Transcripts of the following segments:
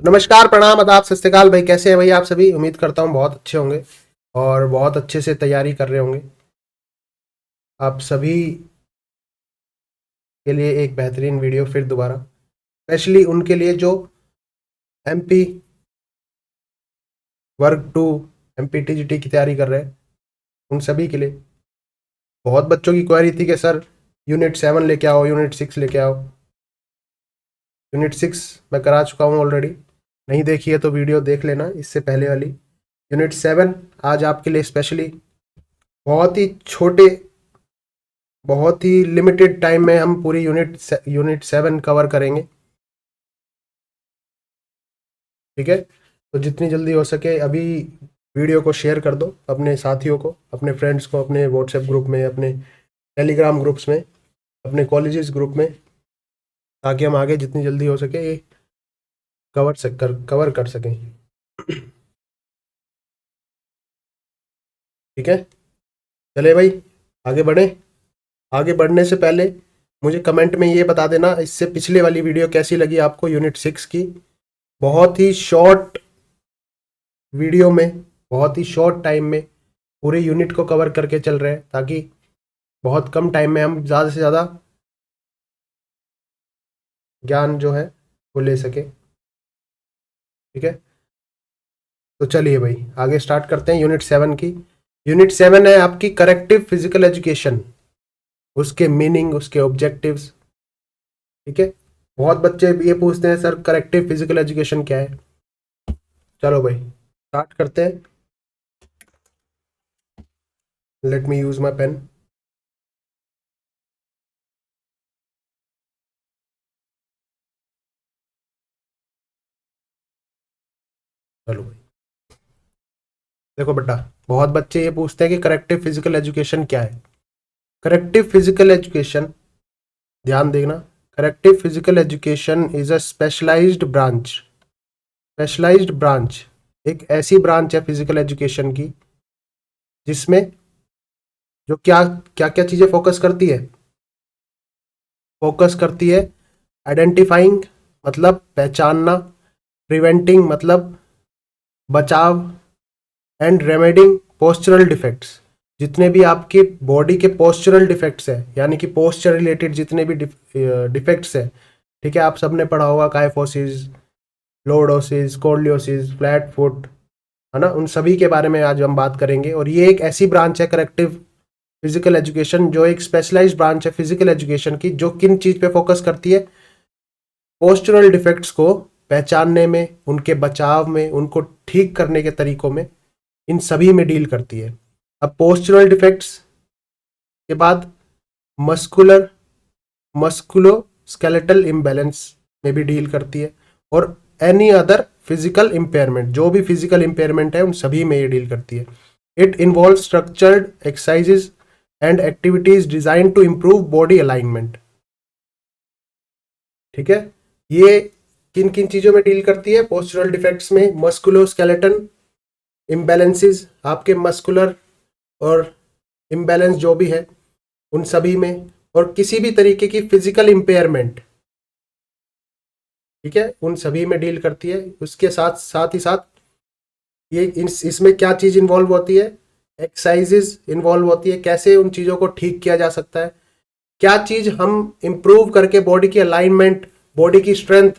नमस्कार, प्रणाम, आदाब, सत श्री अकाल भाई। कैसे हैं भाई आप सभी? उम्मीद करता हूँ बहुत अच्छे होंगे और बहुत अच्छे से तैयारी कर रहे होंगे। आप सभी के लिए एक बेहतरीन वीडियो फिर दोबारा, स्पेशली उनके लिए जो एमपी वर्ग टू, एमपी टीजीटी की तैयारी कर रहे हैं, उन सभी के लिए। बहुत बच्चों की क्वेरी थी कि सर यूनिट 7 लेके आओ, यूनिट 6 लेके आओ। यूनिट 6 मैं करा चुका हूँ ऑलरेडी। नहीं देखी है तो वीडियो देख लेना इससे पहले वाली। यूनिट 7 आज आपके लिए स्पेशली बहुत ही छोटे, बहुत ही लिमिटेड टाइम में हम पूरी यूनिट 7 कवर करेंगे। ठीक है, तो जितनी जल्दी हो सके अभी वीडियो को शेयर कर दो अपने साथियों को, अपने फ्रेंड्स को, अपने व्हाट्सएप ग्रुप में, अपने टेलीग्राम ग्रुप्स में, अपने कॉलेजेस ग्रुप में, ताकि हम आगे जितनी जल्दी हो सके ये कवर कर सकें। ठीक है, चले भाई आगे बढ़ें। आगे बढ़ने से पहले मुझे कमेंट में ये बता देना इससे पिछले वाली वीडियो कैसी लगी आपको, यूनिट 6 की। बहुत ही शॉर्ट वीडियो में, बहुत ही शॉर्ट टाइम में पूरे यूनिट को कवर करके चल रहे हैं, ताकि बहुत कम टाइम में हम ज़्यादा से ज़्यादा ज्ञान जो है वो ले सके। ठीक है, तो चलिए भाई आगे स्टार्ट करते हैं यूनिट 7 की। यूनिट 7 है आपकी करेक्टिव फिजिकल एजुकेशन, उसके मीनिंग, उसके ऑब्जेक्टिव्स। ठीक है, बहुत बच्चे ये पूछते हैं सर करेक्टिव फिजिकल एजुकेशन क्या है। चलो भाई स्टार्ट करते हैं। Let me use my pen. चलो भाई, देखो बेटा, बहुत बच्चे ये पूछते हैं कि करेक्टिव फिजिकल एजुकेशन क्या है। करेक्टिव फिजिकल एजुकेशन, ध्यान देना, corrective physical education is a specialised branch, एक ऐसी ब्रांच है फिजिकल एजुकेशन की जिसमें जो क्या क्या क्या चीज़ें फोकस करती है। आइडेंटिफाइंग मतलब पहचानना, प्रिवेंटिंग मतलब बचाव, एंड रेमेडिंग पोस्चरल डिफेक्ट्स, जितने भी आपके बॉडी के पोस्चरल डिफेक्ट्स है, यानी कि पोस्चर रिलेटेड जितने भी डिफेक्ट्स है। ठीक है, आप सबने पढ़ा होगा काइफोसिस, लोर्डोसिस, स्कोलियोसिस, फ्लैट फुट, है ना, उन सभी के बारे में आज हम बात करेंगे। और ये एक ऐसी ब्रांच है करेक्टिव फिजिकल एजुकेशन, जो एक स्पेशलाइज्ड ब्रांच है फिजिकल एजुकेशन की, जो किन चीज पे फोकस करती है? पोस्चरल डिफेक्ट्स को पहचानने में, उनके बचाव में, उनको ठीक करने के तरीकों में, इन सभी में डील करती है। अब पोस्चरल डिफेक्ट्स के बाद मस्कुलर मस्कुलो स्केलेटल इम्बैलेंस में भी डील करती है, और एनी अदर फिजिकल इम्पेयरमेंट, जो भी फिजिकल इम्पेयरमेंट है उन सभी में ये डील करती है। It involve structured exercises and activities design to improve body alignment. ठीक है, ये किन किन चीजों में डील करती है? पोस्चरल डिफेक्ट्स में मस्कुलोस्केलेटन इम्बैलेंसेस, आपके मस्कुलर और इम्बैलेंस जो भी है उन सभी में, और किसी भी तरीके की फिजिकल इम्पेयरमेंट, ठीक है, उन सभी में डील करती है। उसके साथ साथ ही साथ ये इसमें क्या चीज इन्वॉल्व होती है? एक्सरसाइजेज इन्वॉल्व होती है, कैसे उन चीजों को ठीक किया जा सकता है, क्या चीज हम इंप्रूव करके बॉडी की अलाइनमेंट, बॉडी की स्ट्रेंथ,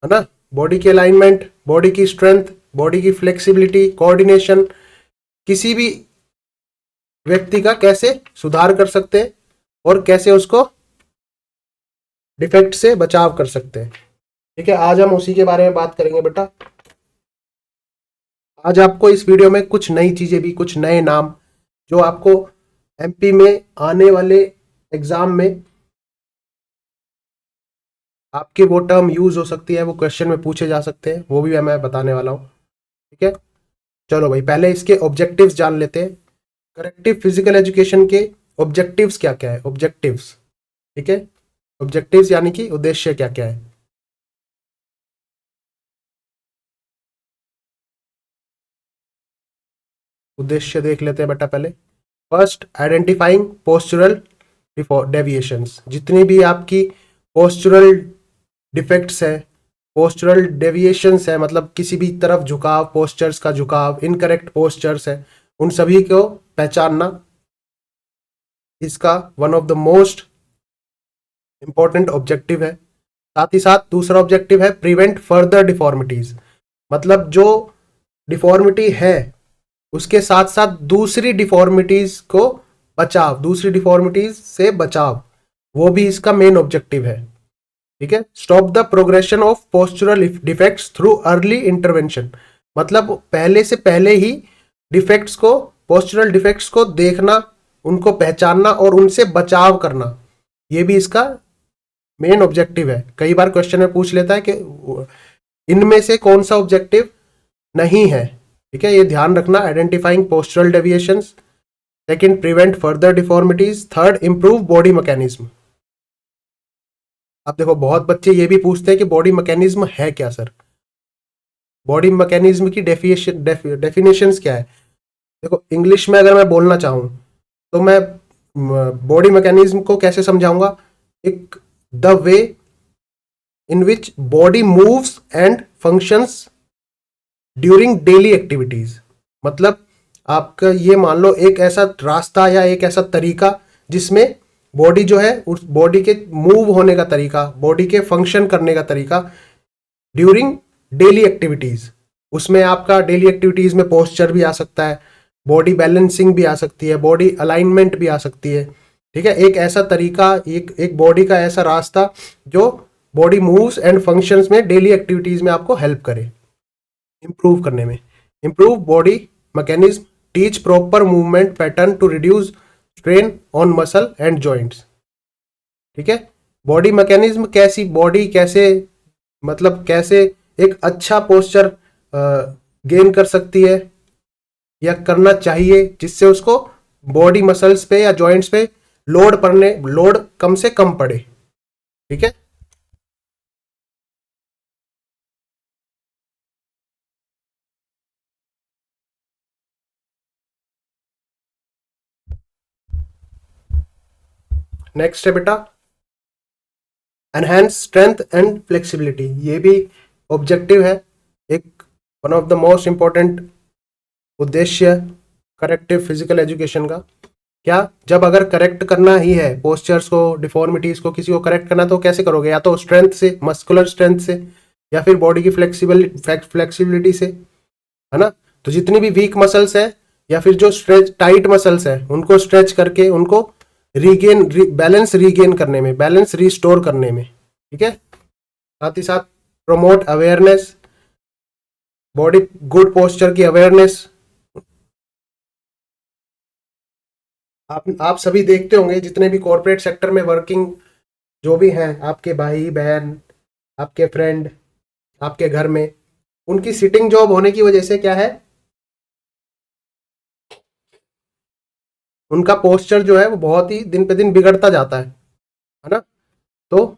है ना, बॉडी की अलाइनमेंट, बॉडी की स्ट्रेंथ, बॉडी की फ्लेक्सिबिलिटी, कोऑर्डिनेशन, किसी भी व्यक्ति का कैसे सुधार कर सकते हैं और कैसे उसको डिफेक्ट से बचाव कर सकते हैं। ठीक है, आज हम उसी के बारे में बात करेंगे बेटा। आज आपको इस वीडियो में कुछ नई चीजें भी, कुछ नए नाम जो आपको एमपी में आने वाले एग्जाम में आपके वो टर्म यूज हो सकती है, वो क्वेश्चन में पूछे जा सकते हैं, वो भी मैं बताने वाला हूँ। ठीक है, चलो भाई पहले इसके ऑब्जेक्टिव्स जान लेते हैं। करेक्टिव फिजिकल एजुकेशन के ऑब्जेक्टिव्स क्या क्या है? ऑब्जेक्टिव्स, ठीक है, ऑब्जेक्टिव्स यानी कि उद्देश्य क्या क्या है। उद्देश्य देख लेते हैं बेटा पहले। फर्स्ट, आइडेंटिफाइंग पोस्चरल डेविएशंस, जितनी भी आपकी पोस्चरल डिफेक्ट्स है, पोस्चरल डेविएशंस है, मतलब किसी भी तरफ झुकाव, पोस्चर्स का झुकाव, इनकरेक्ट पोस्चर्स है, उन सभी को पहचानना इसका one of the most important objective है। साथ ही साथ दूसरा ऑब्जेक्टिव है प्रिवेंट फर्दर डिफॉर्मिटीज, मतलब जो डिफॉर्मिटी है उसके साथ साथ दूसरी डिफॉर्मिटीज को बचाव, दूसरी डिफॉर्मिटीज से बचाव, वो भी इसका मेन ऑब्जेक्टिव है। ठीक है। Stop the progression of postural defects through early intervention, मतलब पहले से पहले ही डिफेक्ट्स को, पोस्चरल डिफेक्ट्स को देखना, उनको पहचानना और उनसे बचाव करना, ये भी इसका मेन ऑब्जेक्टिव है। कई बार क्वेश्चन में पूछ लेता है कि इनमें से कौन सा ऑब्जेक्टिव नहीं है। ठीक है, ये ध्यान रखना। Identifying postural deviations, second prevent further deformities, third improve body mechanism. अब देखो बहुत बच्चे ये भी पूछते हैं कि बॉडी मैकेनिज्म है क्या सर, बॉडी मैकेनिज्म की डेफिनेशंस क्या है। देखो इंग्लिश में अगर मैं बोलना चाहूँ तो मैं बॉडी मैकेनिज्म को कैसे समझाऊंगा, एक the way in which body moves and functions during daily activities, मतलब आपका ये मान लो एक ऐसा रास्ता या एक ऐसा तरीका जिसमें बॉडी जो है, उस बॉडी के मूव होने का तरीका, बॉडी के फंक्शन करने का तरीका ड्यूरिंग डेली एक्टिविटीज, उसमें आपका डेली एक्टिविटीज में पोस्चर भी आ सकता है, बॉडी बैलेंसिंग भी आ सकती है, बॉडी अलाइनमेंट भी आ सकती है। ठीक है, एक ऐसा तरीका, एक बॉडी का ऐसा रास्ता जो बॉडी मूव्स एंड फंक्शंस में डेली एक्टिविटीज में आपको हेल्प करे इंप्रूव करने में। Improve body mechanism, teach proper movement pattern to reduce strain on muscle and joints. ठीक है, बॉडी मैकेनिज्म कैसी, बॉडी कैसे, मतलब कैसे एक अच्छा पोस्चर गेन कर सकती है या करना चाहिए जिससे उसको बॉडी मसल्स पे या जॉइंट्स पे लोड कम से कम पड़े। ठीक है, नेक्स्ट है बेटा एनहांस स्ट्रेंथ एंड फ्लेक्सिबिलिटी, ये भी ऑब्जेक्टिव है, एक one of the most important उद्देश्य करेक्टिव फिजिकल एजुकेशन का। क्या, जब अगर करेक्ट करना ही है पोस्चर्स को, डिफॉर्मिटीज को, किसी को करेक्ट करना तो कैसे करोगे, या तो स्ट्रेंथ से, मस्कुलर स्ट्रेंथ से, या फिर बॉडी की फ्लेक्सिबिलिटी से, है ना। तो जितनी भी वीक मसल्स है या फिर जो स्ट्रेच टाइट मसल्स है उनको स्ट्रेच करके उनको बैलेंस रीगेन करने में, बैलेंस रिस्टोर करने में। ठीक है, साथ ही साथ promote awareness, body good posture की अवेयरनेस। आप सभी देखते होंगे जितने भी कॉर्पोरेट सेक्टर में वर्किंग जो भी हैं, आपके भाई बहन, आपके फ्रेंड, आपके घर में, उनकी सिटिंग जॉब होने की वजह से क्या है, उनका पोस्चर जो है वो बहुत ही दिन पे दिन बिगड़ता जाता है ना। तो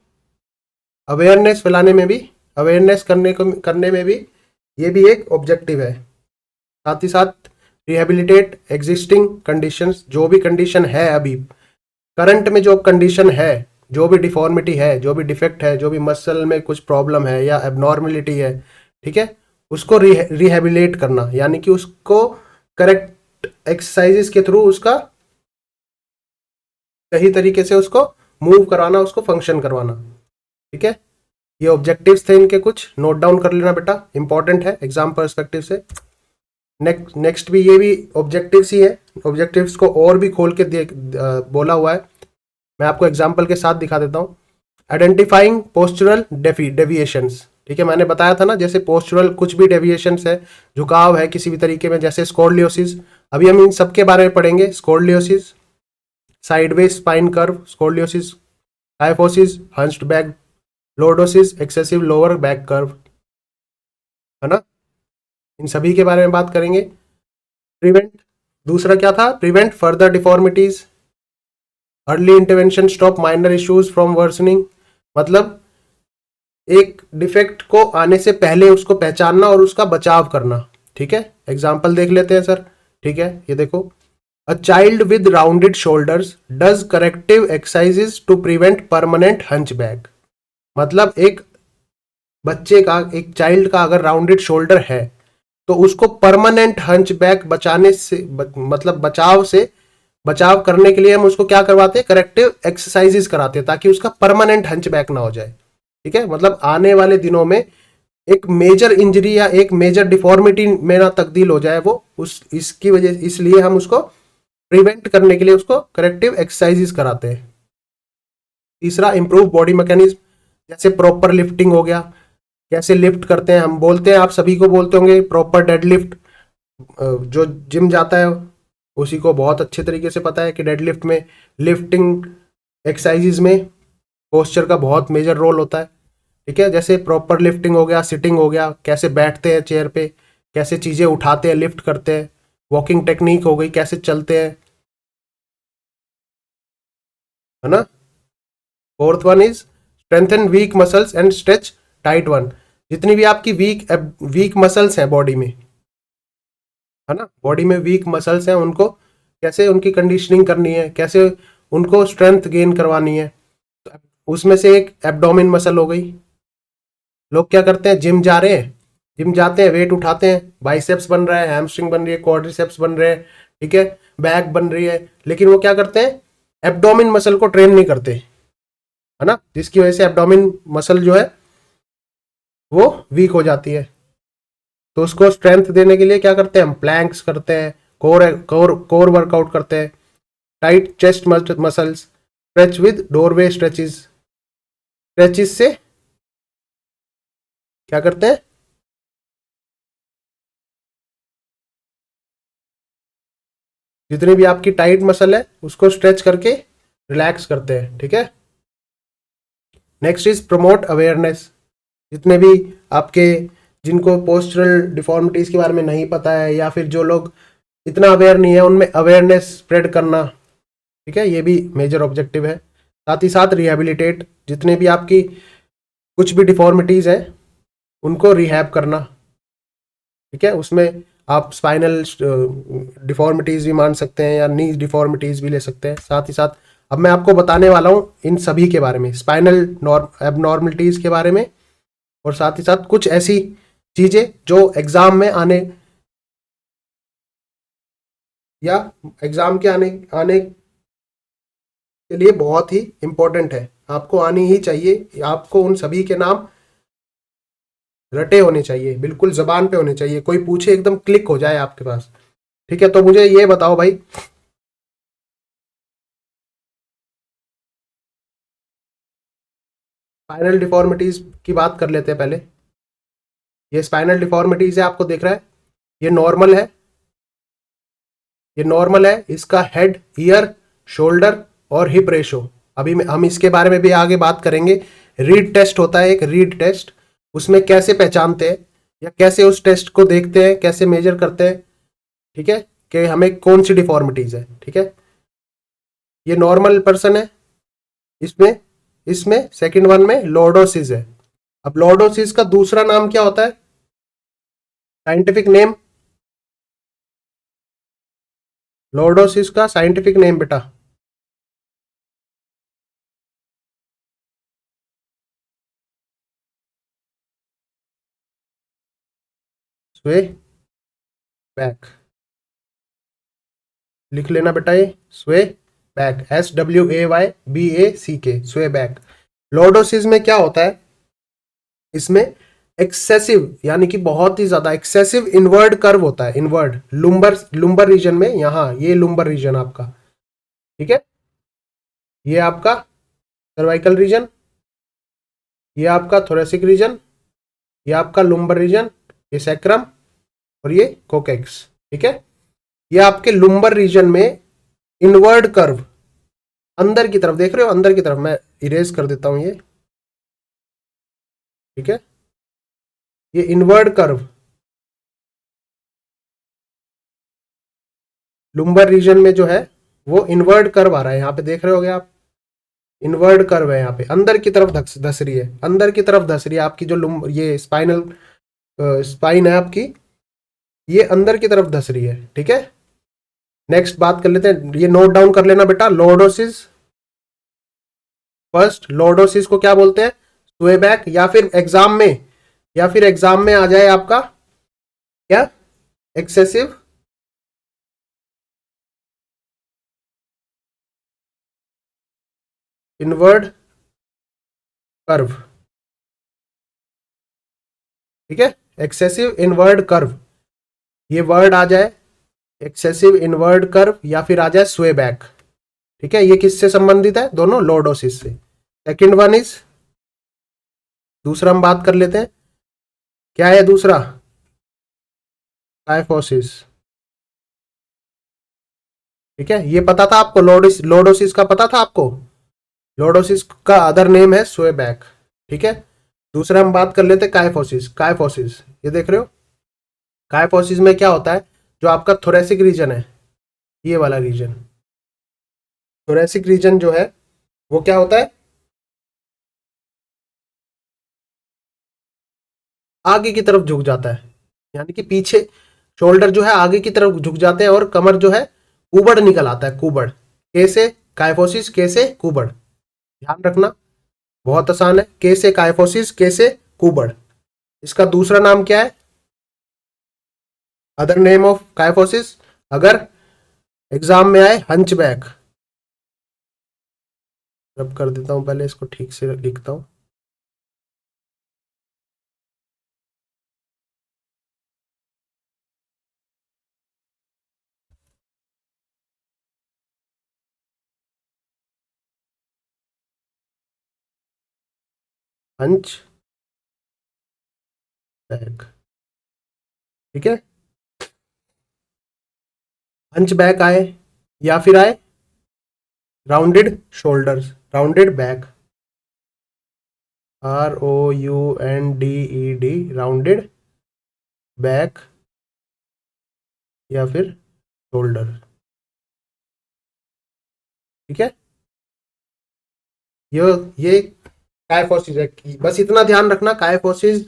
अवेयरनेस फैलाने में भी, अवेयरनेस करने में भी ये भी एक ऑब्जेक्टिव है। साथ ही साथ रिहेबिलिटेट एग्जिस्टिंग कंडीशंस, जो भी कंडीशन है अभी करंट में, जो कंडीशन है, जो भी डिफॉर्मिटी है, जो भी डिफेक्ट है, जो भी मसल में कुछ प्रॉब्लम है या एबनॉर्मलिटी है, ठीक है, उसको रिहेबिलेट करना, यानी कि उसको करेक्ट एक्सरसाइजेस के थ्रू उसका सही तरीके से उसको मूव करवाना, उसको फंक्शन करवाना। ठीक है, ये ऑब्जेक्टिव्स थे इनके, कुछ नोट डाउन कर लेना बेटा, इंपॉर्टेंट है एग्जाम पर्सपेक्टिव से। नेक्स्ट भी ये भी ऑब्जेक्टिव्स ही है, ऑब्जेक्टिव्स को और भी खोल के बोला हुआ है, मैं आपको एग्जाम्पल के साथ दिखा देता हूँ। आइडेंटिफाइंग पोस्चरल डेविएशंस, ठीक है, मैंने बताया था ना, जैसे पोस्चरल कुछ भी डेविएशंस है, झुकाव है किसी भी तरीके में, जैसे स्कॉर्लियोसिस, अभी हम इन सबके बारे में पढ़ेंगे। Scoliosis, sideways spine curve, scoliosis, kyphosis, hunched back, lordosis, excessive lower back curve, है ना, इन सभी के बारे में बात करेंगे। प्रिवेंट, दूसरा क्या था, prevent further deformities, early intervention stop minor issues from worsening, मतलब एक डिफेक्ट को आने से पहले उसको पहचानना और उसका बचाव करना। ठीक है, एग्जाम्पल देख लेते हैं सर। ठीक है, ये देखो, a child with rounded shoulders does corrective exercises to prevent permanent hunchback, मतलब एक बच्चे का, एक चाइल्ड का अगर राउंडेड शोल्डर है तो उसको परमानेंट हंच बैक बचाने से मतलब बचाव करने के लिए हम उसको क्या करवाते हैं, करेक्टिव एक्सरसाइजेस कराते हैं ताकि उसका परमानेंट हंच बैक ना हो जाए। ठीक है, मतलब आने वाले दिनों में एक मेजर इंजरी या एक मेजर डिफॉर्मिटी में ना तब्दील हो जाए वो, उस इसकी वजह, इसलिए हम उसको प्रिवेंट करने के लिए उसको करेक्टिव एक्सरसाइजेस कराते हैं। तीसरा, इंप्रूव बॉडी मैकेनिज्म, जैसे प्रॉपर लिफ्टिंग हो गया, कैसे लिफ्ट करते हैं, हम बोलते हैं, आप सभी को बोलते होंगे प्रॉपर डेडलिफ्ट। जो जिम जाता है उसी को बहुत अच्छे तरीके से पता है कि डेडलिफ्ट में, लिफ्टिंग एक्सरसाइजेज में पोस्चर का बहुत मेजर रोल होता है। ठीक है, जैसे प्रॉपर लिफ्टिंग हो गया, सिटिंग हो गया, कैसे बैठते हैं चेयर पे, कैसे चीज़ें उठाते हैं, लिफ्ट करते हैं, वॉकिंग टेक्निक हो गई, कैसे चलते हैं, है ना। Fourth one is strengthen week muscles and stretch tight one. जितनी भी आपकी वीक मसल्स हैं बॉडी में, है ना, बॉडी में वीक मसल्स हैं, उनको कैसे उनकी कंडीशनिंग करनी है, कैसे उनको स्ट्रेंथ गेन करवानी है। तो उसमें से एक एब्डोमिन मसल हो गई। लोग क्या करते हैं, जिम जा रहे हैं, जिम जाते हैं, वेट उठाते हैं, बाइसेप्स बन रहा है, हैमस्ट्रिंग बन रही है, क्वाड्रिसेप्स बन रहे हैं, ठीक है, बैक बन रही है, लेकिन वो क्या करते हैं, एब्डोमिन मसल को ट्रेन नहीं करते, है ना, जिसकी वजह से एब्डोमिन मसल जो है वो वीक हो जाती है। तो उसको स्ट्रेंथ देने के लिए क्या करते हैं, हम प्लैंक्स करते हैं, कोर कोर कोर वर्कआउट करते हैं, tight chest muscles, stretch with doorway stretches. Stretches से क्या करते हैं, जितनी भी आपकी टाइट मसल है उसको स्ट्रेच करके रिलैक्स करते हैं। ठीक है, नेक्स्ट इज प्रमोट अवेयरनेस। जितने भी आपके, जिनको पोस्चरल डिफॉर्मिटीज के बारे में नहीं पता है, या फिर जो लोग इतना अवेयर नहीं है, उनमें अवेयरनेस स्प्रेड करना। ठीक है, ये भी मेजर ऑब्जेक्टिव है। साथ ही साथ रिहेबिलिटेट, जितने भी आपकी कुछ भी डिफॉर्मिटीज हैं उनको रिहैब करना। ठीक है, उसमें आप स्पाइनल डिफॉर्मिटीज भी मान सकते हैं या नी डिफॉर्मिटीज भी ले सकते हैं। साथ ही साथ अब मैं आपको बताने वाला हूँ इन सभी के बारे में, स्पाइनल एबनॉर्मलिटीज के बारे में, और साथ ही साथ कुछ ऐसी चीजें जो एग्जाम में आने, या एग्जाम के आने आने के लिए बहुत ही इंपॉर्टेंट है, आपको आनी ही चाहिए। आपको उन सभी के नाम रटे होने चाहिए, बिल्कुल जबान पे होने चाहिए, कोई पूछे एकदम क्लिक हो जाए आपके पास। ठीक है, तो मुझे ये बताओ भाई, स्पाइनल डिफॉर्मिटीज की बात कर लेते हैं पहले। ये स्पाइनल डिफॉर्मिटीज है, आपको दिख रहा है, ये नॉर्मल है, ये नॉर्मल है। इसका हेड, ईयर, शोल्डर और हिप रेशो, अभी हम इसके बारे में भी आगे बात करेंगे। रीड टेस्ट होता है एक, रीड टेस्ट, उसमें कैसे पहचानते हैं या कैसे उस टेस्ट को देखते हैं, कैसे मेजर करते हैं, ठीक है, कि हमें कौन सी डिफॉर्मिटीज है। ठीक है, ये नॉर्मल पर्सन है। इसमें इसमें सेकंड वन में लॉर्डोसिस है। अब लॉर्डोसिस का दूसरा नाम क्या होता है, साइंटिफिक नेम, लॉर्डोसिस का साइंटिफिक नेम बेटा, स्वे बैक, लिख लेना बेटा, ये स्वे बैक, SWAYBACK, स्वे बैक। लॉर्डोसिस में क्या होता है, इसमें एक्सेसिव, यानी कि बहुत ही ज्यादा एक्सेसिव इनवर्ड कर्व होता है, इनवर्ड लुम्बर रीजन में, यहाँ ये लुम्बर रीजन आपका, ठीक है, ये आपका सर्वाइकल रीजन, ये आपका थोरेसिक रीजन, ये आपका लुम्बर रीजन, ये सैक्रम और ये कोकेक्स। ठीक है, ये आपके लुम्बर रीजन में इनवर्ड कर्व, अंदर की तरफ देख रहे हो, अंदर की तरफ, मैं इरेज कर देता हूं ये। ठीक है, ये इनवर्ड कर्व लुम्बर रीजन में जो है वो इनवर्ड कर्व आ रहा है, यहाँ पे देख रहे होगे आप, इनवर्ड कर्व है, यहाँ पे अंदर की तरफ धस रही है, अंदर की तरफ धस रही है आपकी जो ये स्पाइन है आपकी, ये अंदर की तरफ धस रही है। ठीक है, नेक्स्ट बात कर लेते हैं, ये नोट डाउन कर लेना बेटा, लॉर्डोसिस। फर्स्ट, लॉर्डोसिस को क्या बोलते हैं, स्वे बैक, या फिर एग्जाम में या फिर एग्जाम में आ जाए आपका क्या, एक्सेसिव इनवर्ड कर्व। ठीक है, एक्सेसिव इनवर्ड कर्व, ये वर्ड आ जाए, एक्सेसिव इनवर्ड कर्व, या फिर आ जाए स्वे बैक। ठीक है, ये किससे संबंधित है, दोनों लॉर्डोसिस से। सेकंड वन इज, दूसरा हम बात कर लेते हैं, क्या है दूसरा, काइफोसिस। ठीक है, ये पता था आपको, लॉर्डोसिस का पता था आपको, लॉर्डोसिस का अदर नेम है स्वे बैक। ठीक है, दूसरा हम बात कर लेते हैं काइफोसिस। काइफोसिस ये देख रहे हो, काइफोसिस में क्या होता है, जो आपका थोरेसिक रीजन है, ये वाला रीजन, थोरेसिक रीजन जो है वो क्या होता है, आगे की तरफ झुक जाता है, यानी कि पीछे, शोल्डर जो है आगे की तरफ झुक जाते हैं और कमर जो है कुबड़ निकल आता है, कुबड़। कैसे, काइफोसिस कैसे कुबड़, ध्यान रखना, बहुत आसान है, कैसे काइफोसिस कैसे कुबड़। इसका दूसरा नाम क्या है, अदर नेम ऑफ काइफोसिस, अगर एग्जाम में आए, हंचबैक। रब कर देता हूं, पहले इसको ठीक से लिखता हूं, हंच बैक। ठीक है, हंच बैक आए, या फिर आए rounded shoulders, rounded back, ROUNDED, rounded back या फिर शोल्डर। ठीक है, ये काइफोसिस है, बस इतना ध्यान रखना, काइफोसिस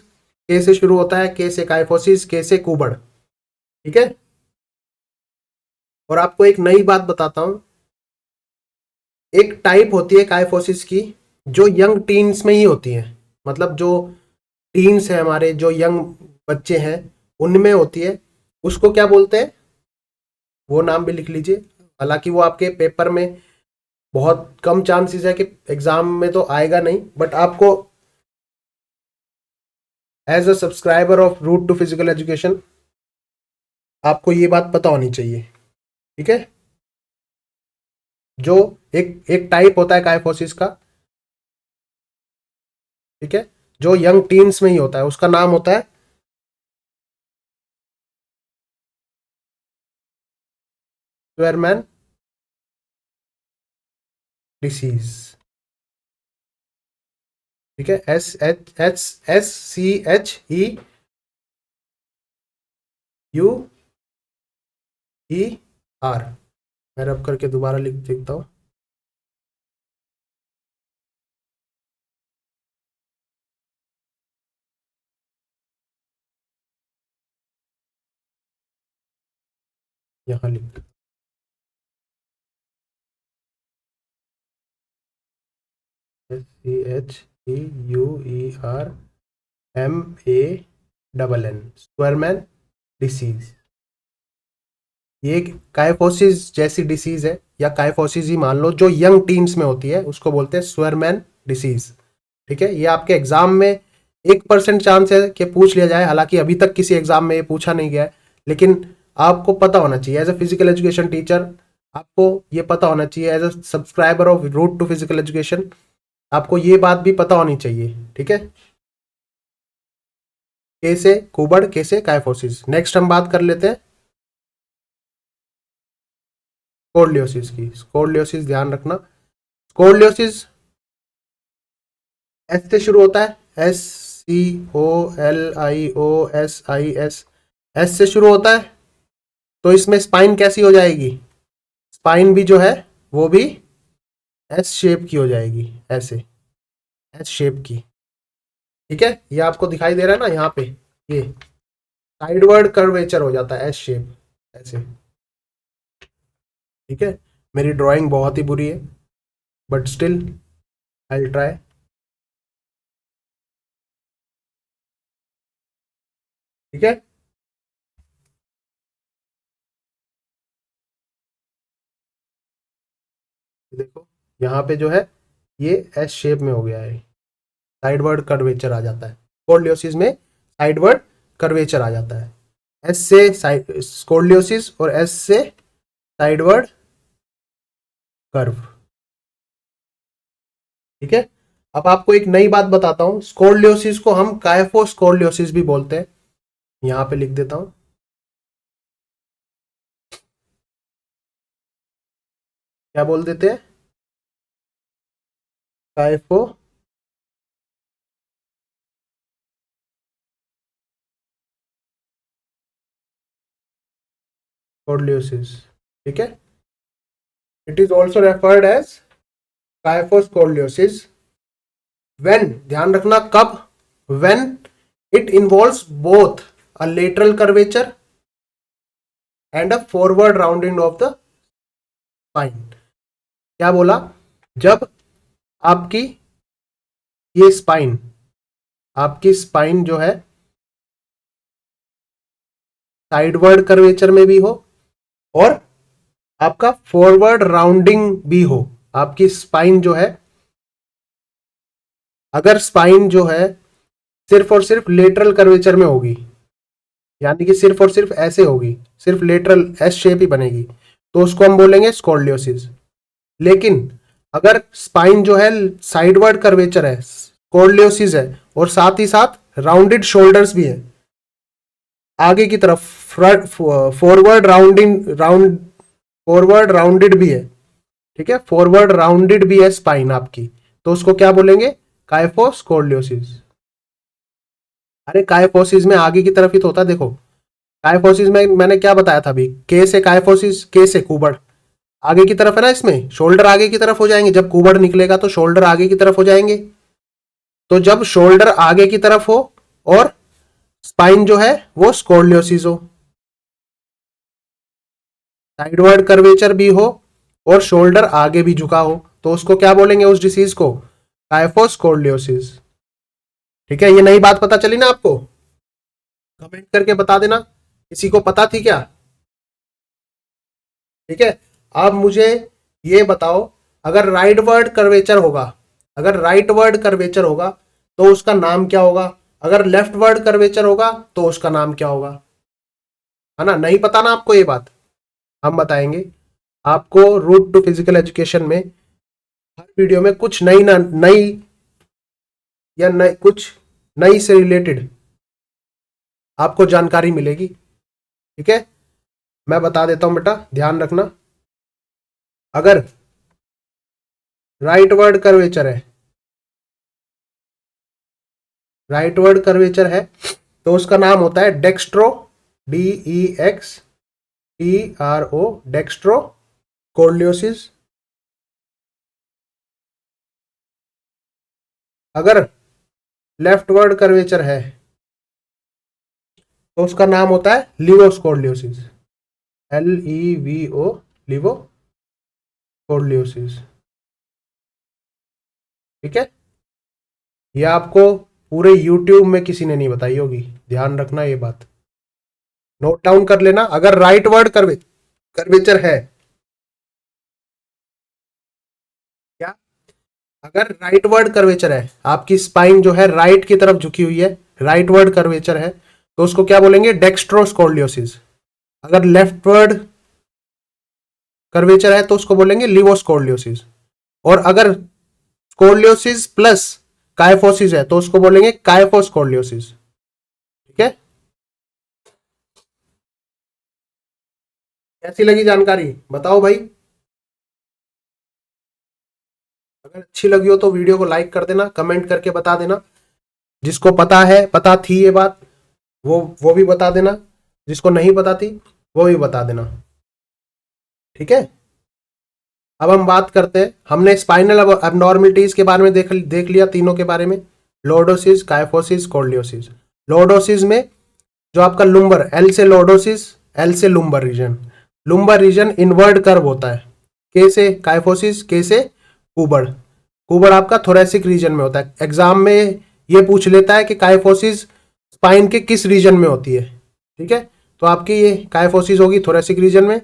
के से शुरू होता है, के से काइफोसिस, के से कुबड़। ठीक है, और आपको एक नई बात बताता हूं, एक टाइप होती है काइफोसिस की जो यंग टीन्स में ही होती है, मतलब जो टीन्स है हमारे, जो यंग बच्चे हैं उनमें होती है, उसको क्या बोलते हैं, वो नाम भी लिख लीजिए। हालांकि वो आपके पेपर में बहुत कम चांसेस है कि एग्जाम में तो आएगा नहीं, बट आपको as a subscriber of root to physical education आपको ये बात पता होनी चाहिए। ठीक है, जो एक एक टाइप होता है काइफोसिस का, ठीक है, जो यंग टीन्स में ही होता है, उसका नाम होता है स्वेरमैन डिसीज। ठीक है, SHEUER। मैं रब करके दोबारा लिख देता हूं, यहां लिख, SCHEUERMAN, स्क्वायरमैन डिसीज। ये एक काइफोसिस जैसी डिसीज है, या काइफोसिस ही मान लो, जो यंग टीन्स में होती है, उसको बोलते हैं स्वेरमैन डिसीज। ठीक है, ये आपके एग्जाम में 1% चांस है कि पूछ लिया जाए, हालांकि अभी तक किसी एग्जाम में ये पूछा नहीं गया है, लेकिन आपको पता होना चाहिए as a physical education teacher, आपको ये पता होना चाहिए as a subscriber of root to physical education, आपको ये बात भी पता होनी चाहिए। ठीक है, कैसे कुबड़, कैसे काइफोसिस। नेक्स्ट हम बात कर लेते हैं स्कोलियोसिस की। स्कोलियोसिस ध्यान रखना, स्कोलियोसिस एस से शुरू होता है, SCOLIOSIS, एस से शुरू होता है, तो इसमें स्पाइन कैसी हो जाएगी, स्पाइन भी जो है वो भी एस शेप की हो जाएगी, ऐसे एस शेप की। ठीक है, ये आपको दिखाई दे रहा है ना यहाँ पे, ये साइडवर्ड कर्वेचर हो जाता है, एस शेप ऐसे। ठीक है, मेरी ड्राइंग बहुत ही बुरी है, but still I will try. ठीक है। देखो यहाँ पे जो है ये एस शेप में हो गया है, साइडवर्ड कर्वेचर आ जाता है। स्कोलियोसिस में साइडवर्ड कर्वेचर आ जाता है, एस से स्कोलियोसिस और एस से साइडवर्ड कर्व। ठीक है। अब आपको एक नई बात बताता हूं, स्कोलियोसिस को हम काइफोस्कोलियोसिस भी बोलते हैं। यहां पे लिख देता हूं, क्या बोल देते हैं, काइफो स्कोलियोसिस। ठीक है। It is also referred as kyphoscoliosis when, ध्यान रखना कब, when it involves both a lateral curvature and a forward rounding of the spine. क्या बोला, जब आपकी ये स्पाइन, आपकी स्पाइन जो है साइडवर्ड कर्वेचर में भी हो और आपका फॉरवर्ड राउंडिंग भी हो, आपकी स्पाइन जो है, अगर स्पाइन जो है सिर्फ और सिर्फ लेटरल कर्वेचर में होगी, यानी कि सिर्फ और सिर्फ ऐसे होगी, सिर्फ लेटरल एस शेप ही बनेगी, तो उसको हम बोलेंगे स्कोलियोसिस। लेकिन अगर स्पाइन जो है साइडवर्ड कर्वेचर है, स्कोलियोसिस है, और साथ ही साथ राउंडेड शोल्डर्स भी है आगे की तरफ, फ्रंट फॉरवर्ड राउंडेड भी है। ठीक है, फॉरवर्ड राउंडेड भी है स्पाइन आपकी, तो उसको क्या बोलेंगे, काइफोस्कोलियोसिस। अरे काइफोसिस में आगे की तरफ ही तो होता है। देखो काइफोसिस में मैंने क्या बताया था अभी, के से काइफोसिस, के से कुबड़ आगे की तरफ है ना, इसमें शोल्डर आगे की तरफ हो जाएंगे, जब कुबड़ निकलेगा तो शोल्डर आगे की तरफ हो जाएंगे। तो जब शोल्डर आगे की तरफ हो और स्पाइन जो है वो स्कोलियोसिस हो, साइडवर्ड कर्वेचर भी हो और शोल्डर आगे भी झुका हो, तो उसको क्या बोलेंगे उस डिसीज को, काइफोस्कोलियोसिस। ठीक है, ये नई बात पता चली ना आपको, कमेंट करके बता देना किसी को पता थी क्या। ठीक है, अब मुझे ये बताओ, अगर राइट वर्ड कर्वेचर होगा, अगर राइट वर्ड कर्वेचर होगा तो उसका नाम क्या होगा, अगर लेफ्ट वर्ड कर्वेचर होगा तो उसका नाम क्या होगा, है ना, नहीं पता ना आपको ये बात, हम बताएंगे आपको। रूट टू फिजिकल एजुकेशन में हर वीडियो में कुछ नई ना नई या नई, कुछ नई से रिलेटेड आपको जानकारी मिलेगी। ठीक है, मैं बता देता हूं बेटा, ध्यान रखना। अगर राइट वर्ड कर्वेचर है, राइट वर्ड कर्वेचर है तो उसका नाम होता है डेक्स्ट्रो, DEXTRO, डेक्स्ट्रो कोलियोसिस। अगर लेफ्ट वर्ड कर्वेचर है तो उसका नाम होता है लिवोस्कोलियोसिस, LEVO, लिवोस्कोलियोसिस। ठीक है, ये आपको पूरे YouTube में किसी ने नहीं बताई होगी, ध्यान रखना ये बात, नोट डाउन कर लेना। अगर राइट वर्ड कर्वेचर है, क्या, अगर राइट वर्ड कर्वेचर है, आपकी स्पाइन जो है राइट की तरफ झुकी हुई है, राइट वर्ड कर्वेचर है, तो उसको क्या बोलेंगे, डेक्स्ट्रोस्कोलियोसिस। अगर लेफ्ट वर्ड कर्वेचर है तो उसको बोलेंगे लिवोस्कोलियोसिस। और अगर स्कोलियोसिस प्लस काइफोसिस है तो उसको बोलेंगे काइफोस्कोलियोसिस। ठीक है, कैसी लगी जानकारी बताओ भाई, अगर अच्छी लगी हो तो वीडियो को लाइक कर देना, कमेंट करके बता देना, जिसको पता है, पता थी ये बात, वो भी बता देना, जिसको नहीं पता थी वो भी बता देना। ठीक है, अब हम बात करते हैं, हमने स्पाइनल एबनॉर्मलिटीज के बारे में देख लिया, तीनों के बारे में, लॉर्डोसिस, काइफोसिस, स्कोलियोसिस। लॉर्डोसिस में जो आपका लुम्बर, एल से लॉर्डोसिस, एल से lumbar region, lumbar region inward curve होता है, के से काइफोसिस, के से कुबड़, कुबड़ आपका थोरेसिक रीजन में होता है। एग्जाम में ये पूछ लेता है कि काइफोसिस स्पाइन के किस रीजन में होती है। ठीक है, तो आपकी ये काइफोसिस होगी थोरेसिक रीजन में,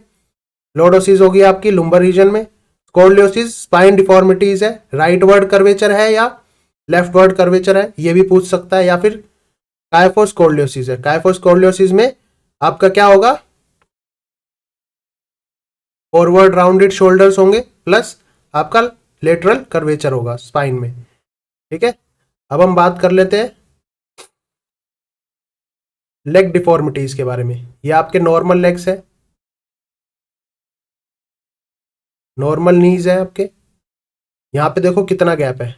लॉर्डोसिस होगी आपकी लुम्बर रीजन में, स्कोलियोसिस स्पाइन डिफॉर्मिटीज है, राइट वर्ड कर्वेचर है या लेफ्ट वर्ड कर्वेचर है ये भी पूछ सकता है, या फिर काइफोस्कोलियोसिस है। काइफोस्कोलियोसिस में आपका क्या होगा, फॉरवर्ड राउंडेड शोल्डर्स होंगे प्लस आपका लेटरल कर्वेचर होगा स्पाइन में। ठीक है, अब हम बात कर लेते हैं लेग डिफॉर्मिटीज के बारे में। ये आपके नॉर्मल लेग्स है, नॉर्मल नीज है आपके। यहां पे देखो कितना गैप है,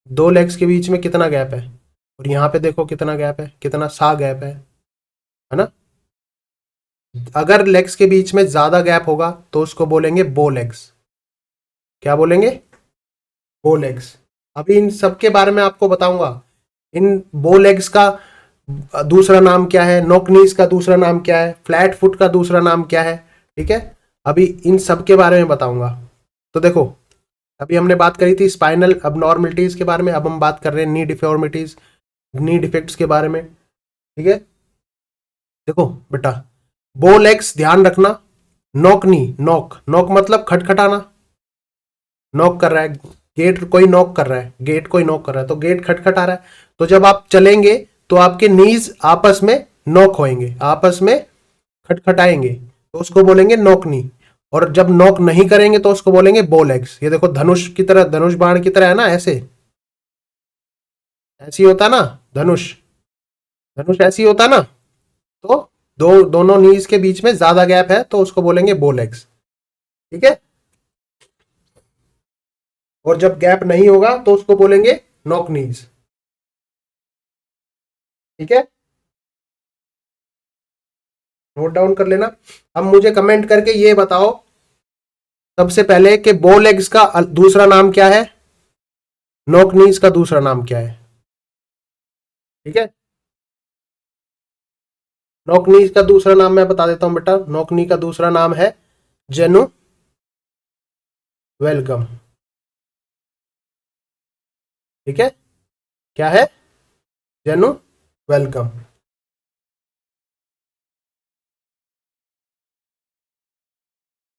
दो लेग्स के बीच में कितना गैप है, और यहां पे देखो कितना गैप है, कितना सा गैप है ना। अगर लेग्स के बीच में ज्यादा गैप होगा तो उसको बोलेंगे बो लेग्स। क्या बोलेंगे, बो लेग्स। अभी इन सब के बारे में आपको बताऊंगा। इन बो लेग्स का दूसरा नाम क्या है, नॉक नीज का दूसरा नाम क्या है, फ्लैट फुट का दूसरा नाम क्या है। ठीक है, अभी इन सब के बारे में बताऊंगा। तो देखो, अभी हमने बात करी थी स्पाइनल अबनॉर्मलिटीज के बारे में, अब हम बात कर रहे हैं नी डिफॉर्मिटीज, नी डिफेक्ट्स के बारे में। ठीक है, देखो बेटा, बो लेग्स ध्यान रखना, नॉक नी, नॉक नॉक मतलब खटखटाना, नॉक कर रहा है गेट, कोई नॉक कर रहा है गेट, कोई नॉक कर रहा है तो गेट खटखटा रहा है, तो जब आप चलेंगे तो आपके नीज आपस में नॉक होएंगे, आपस में खटखटाएंगे, तो उसको बोलेंगे नॉक नी। और जब नॉक नहीं करेंगे तो उसको बोलेंगे बो लेग्स। ये देखो धनुष की तरह, धनुष बाण की तरह है ना, ऐसे ऐसी होता ना, धनुष, धनुष ऐसी होता ना, तो दोनों नीज के बीच में ज्यादा गैप है तो उसको बोलेंगे बो लेग्स। ठीक है, और जब गैप नहीं होगा तो उसको बोलेंगे नॉक नीज। ठीक है, नोट डाउन कर लेना। अब मुझे कमेंट करके ये बताओ सबसे पहले कि बो लेग्स का दूसरा नाम क्या है, नॉक नीज का दूसरा नाम क्या है। ठीक है, नॉक नीज का दूसरा नाम मैं बता देता हूं बेटा, नॉक नी का दूसरा नाम है जेनु वेलकम। ठीक है, क्या है, जेनु वेलकम।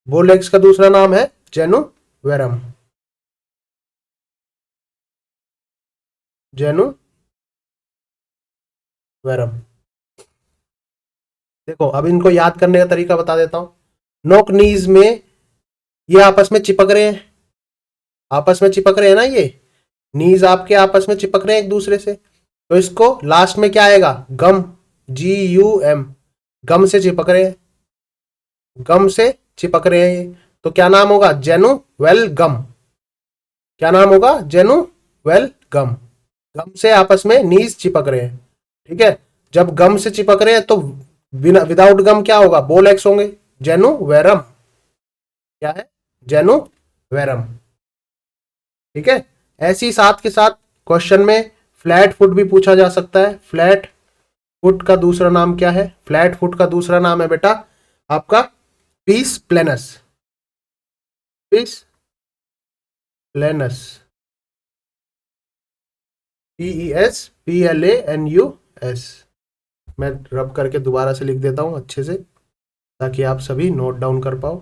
बो लेग्स का दूसरा नाम है जेनु वेरम, जेनु वेरम। देखो अब इनको याद करने का तरीका बता देता हूं। नॉक नीज में ये आपस में चिपक रहे हैं, आपस में चिपक रहे हैं ना, ये नीज आपके आपस में चिपक रहे हैं एक दूसरे से, तो इसको लास्ट में क्या आएगा, गम, GUM, गम से चिपक रहे हैं, गम से चिपक रहे हैं ये, तो क्या नाम होगा, जेनु वेल गम। क्या नाम होगा, जेनु वेल गम। गम से आपस में नीज चिपक रहे हैं। ठीक है, जब गम से चिपक रहे हैं तो बिना विदाउट गम क्या होगा, बोल एक्स होंगे, जेनु वेरम। क्या है, जेनु वेरम। ठीक है, ऐसी साथ के साथ क्वेश्चन में फ्लैट फुट भी पूछा जा सकता है। फ्लैट फुट का दूसरा नाम क्या है, फ्लैट फुट का दूसरा नाम है बेटा आपका pes planus, pes planus, PESPLANUS। मैं रब करके दोबारा से लिख देता हूं अच्छे से ताकि आप सभी नोट डाउन कर पाओ।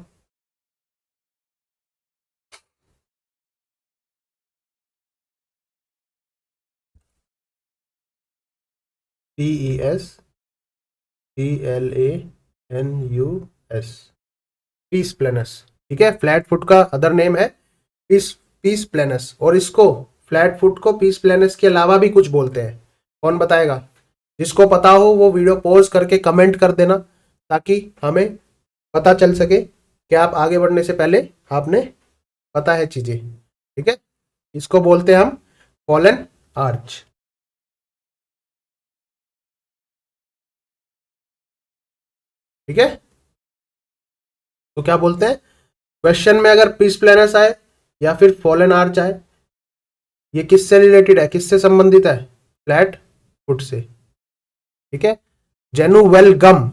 PESPLANUS, pes planus. ठीक है, फ्लैट फुट का अदर नेम है पीस, पीस प्लेनस। और इसको फ्लैट फुट को पीस प्लेनस के अलावा भी कुछ बोलते हैं, कौन बताएगा, जिसको पता हो वो वीडियो पॉज करके कमेंट कर देना ताकि हमें पता चल सके कि आप आगे बढ़ने से पहले आपने पता है चीजें। ठीक है, इसको बोलते हैं हम फॉलन आर्च। ठीक है, तो क्या बोलते हैं, क्वेश्चन में अगर पीस प्लेनस आए या फिर फॉलन आर्च आए, ये किससे रिलेटेड है, किससे संबंधित है, फ्लैट फुट से। ठीक है, जेनु वेल गम,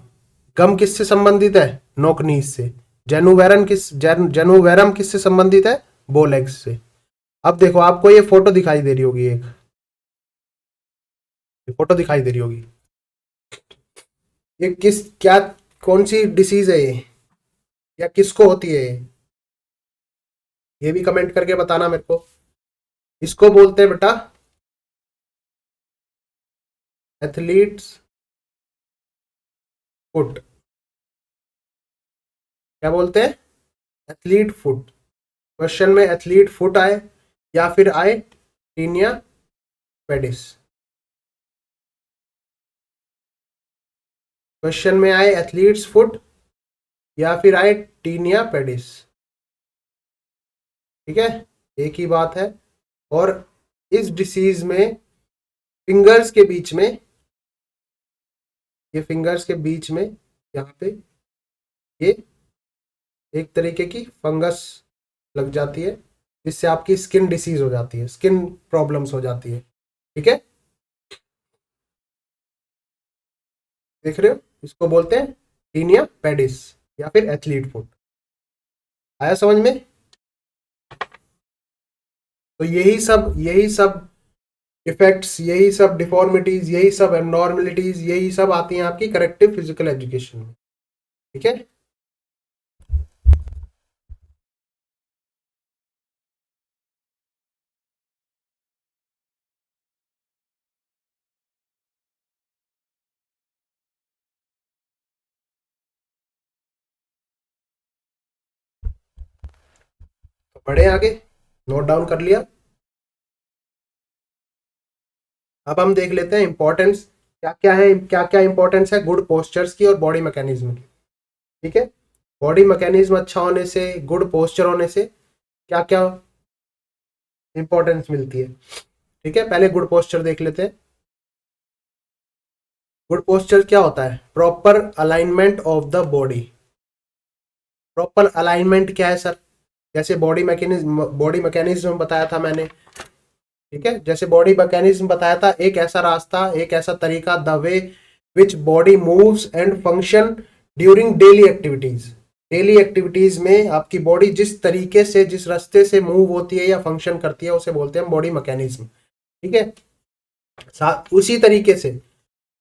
गम किससे संबंधित है, नोकनीज से। जेनु वेरम किससे संबंधित है, बोलेग्स से। अब देखो आपको ये फोटो दिखाई दे रही होगी एक, फोटो दिखाई दे रही होगी। ये किस क्या कौन सी डिसीज है ये, या किसको होती है ये भी कमेंट करके बताना मेरे को। इसको बोलते हैं बेटा एथलीट्स फुट। क्या बोलते हैं? Athlete foot. क्वेश्चन में एथलीट फुट आए या फिर आए टीनिया पेडिस। क्वेश्चन में आए एथलीट्स फुट या फिर आए टीनिया पेडिस। ठीक है, एक ही बात है। और इस डिसीज में फिंगर्स के बीच में, ये फिंगर्स के बीच में यहाँ पे ये एक तरीके की फंगस लग जाती है, जिससे आपकी स्किन डिसीज हो जाती है, स्किन प्रॉब्लम्स हो जाती है। ठीक है, देख रहे हो, इसको बोलते हैं टीनिया पेडिस या फिर एथलीट फुट। आया समझ में? तो यही सब इफेक्ट्स, यही सब डिफॉर्मिटीज, यही सब एबनॉर्मलिटीज, यही सब आती हैं आपकी करेक्टिव फिजिकल एजुकेशन में। ठीक है, तो बढ़े आगे, नोट डाउन कर लिया। अब हम देख लेते हैं इंपॉर्टेंस क्या क्या है, क्या क्या इंपॉर्टेंस है गुड पोस्चर्स की और बॉडी मैकेनिज्म की। ठीक है, बॉडी मैकेनिज्म अच्छा होने से, गुड पोस्चर होने से क्या क्या इंपॉर्टेंस मिलती है। ठीक है, पहले गुड पोस्चर देख लेते हैं। गुड पोस्चर क्या होता है? Proper alignment of the body. Proper alignment क्या है सर? जैसे बॉडी मैकेनिज्म बताया था मैंने। ठीक है, जैसे बॉडी मैकेनिज्म बताया था, एक ऐसा रास्ता, एक ऐसा तरीका, the way which body moves and function during daily activities. Daily activities में आपकी बॉडी जिस तरीके से, जिस रास्ते से मूव होती है या फंक्शन करती है, उसे बोलते हैं बॉडी मैकेनिज्म। ठीक है,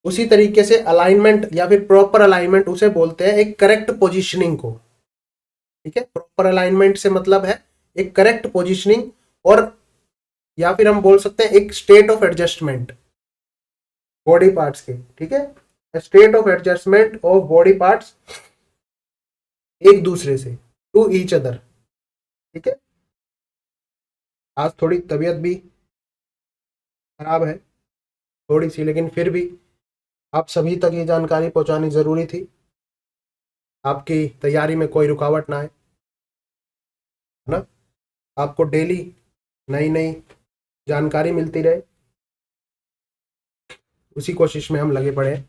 उसी तरीके से अलाइनमेंट या फिर प्रॉपर अलाइनमेंट, उसे बोलते हैं एक करेक्ट पोजिशनिंग को। ठीक है, प्रॉपर अलाइनमेंट से मतलब है एक करेक्ट पोजिशनिंग, और या फिर हम बोल सकते हैं एक state of adjustment body parts के। ठीक है, state of adjustment of body parts एक दूसरे से, टू ईच अदर। ठीक है, आज थोड़ी तबीयत भी खराब है थोड़ी सी, लेकिन फिर भी आप सभी तक ये जानकारी पहुंचानी जरूरी थी, आपकी तैयारी में कोई रुकावट ना आए, है ना। आपको डेली नई नई जानकारी मिलती रहे, उसी कोशिश में हम लगे पड़े हैं।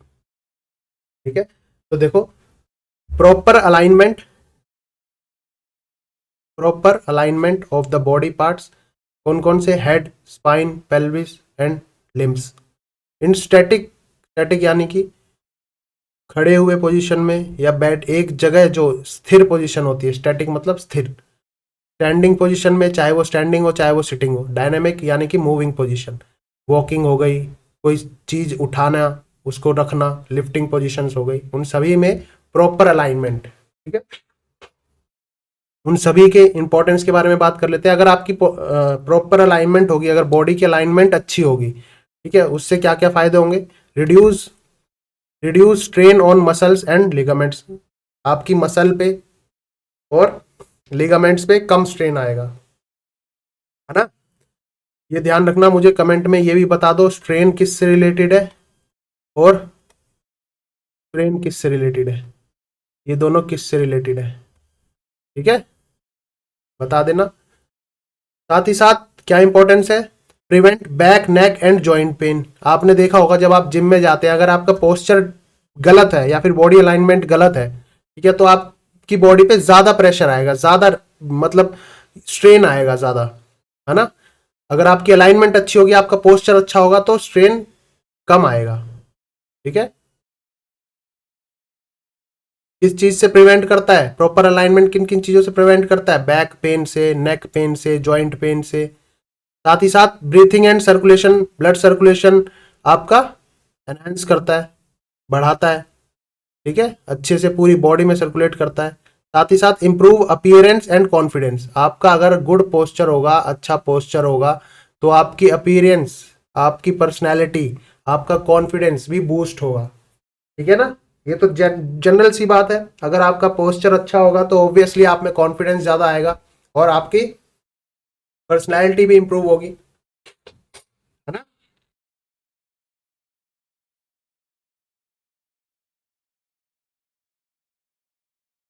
ठीक है, तो देखो, proper alignment of the body parts कौन कौन से? Head, spine, pelvis and limbs. In static यानी कि खड़े हुए पोजीशन में या बैठ एक जगह जो स्थिर पोजीशन होती है, स्टैटिक मतलब स्थिर। स्टैंडिंग पोजीशन में, चाहे वो स्टैंडिंग हो चाहे वो सिटिंग हो। डायनेमिक यानी कि मूविंग पोजीशन, वॉकिंग हो गई, कोई चीज उठाना उसको रखना, लिफ्टिंग पोजीशंस हो गई, उन सभी में प्रॉपर अलाइनमेंट। ठीक है, उन सभी के इंपॉर्टेंस के बारे में बात कर लेते हैं। अगर आपकी प्रॉपर अलाइनमेंट होगी, अगर बॉडी की अलाइनमेंट अच्छी होगी, ठीक है, उससे क्या क्या फायदे होंगे? Reduce strain on muscles and ligaments. आपकी मसल पे और लिगामेंट्स पे कम स्ट्रेन आएगा, है ना। ये ध्यान रखना, मुझे कमेंट में ये भी बता दो स्ट्रेन किससे रिलेटेड है और स्ट्रेन किससे रिलेटेड है, ये दोनों किससे रिलेटेड है। ठीक है, बता देना। साथ ही साथ क्या इंपॉर्टेंस है? Prevent back, neck and joint pain. आपने देखा होगा जब आप जिम में जाते हैं, अगर आपका पोस्चर गलत है या फिर बॉडी अलाइनमेंट गलत है, ठीक है, तो आपकी बॉडी पे ज्यादा प्रेशर आएगा, ज्यादा मतलब स्ट्रेन आएगा ज्यादा, है ना। अगर आपकी अलाइनमेंट अच्छी होगी, आपका पोस्चर अच्छा होगा, तो स्ट्रेन कम आएगा। ठीक है, किस चीज से प्रिवेंट करता है प्रॉपर अलाइनमेंट? किन किन चीजों से प्रिवेंट करता है? बैक पेन से, नेक पेन से, जॉइंट पेन से। साथ ही साथ breathing and circulation, blood circulation आपका एनहांस करता है, बढ़ाता है, ठीक है, अच्छे से पूरी बॉडी में सर्कुलेट करता है। साथ ही साथ इंप्रूव अपीयरेंस एंड कॉन्फिडेंस। आपका अगर गुड पोस्चर होगा, अच्छा पोस्चर होगा, तो आपकी अपीयरेंस, आपकी पर्सनैलिटी, आपका कॉन्फिडेंस भी बूस्ट होगा, ठीक है ना। ये तो जनरल सी बात है। अगर आपका पोस्चर अच्छा होगा तो ऑब्वियसली आप में कॉन्फिडेंस ज्यादा आएगा और आपकी पर्सनैलिटी भी इंप्रूव होगी, है ना।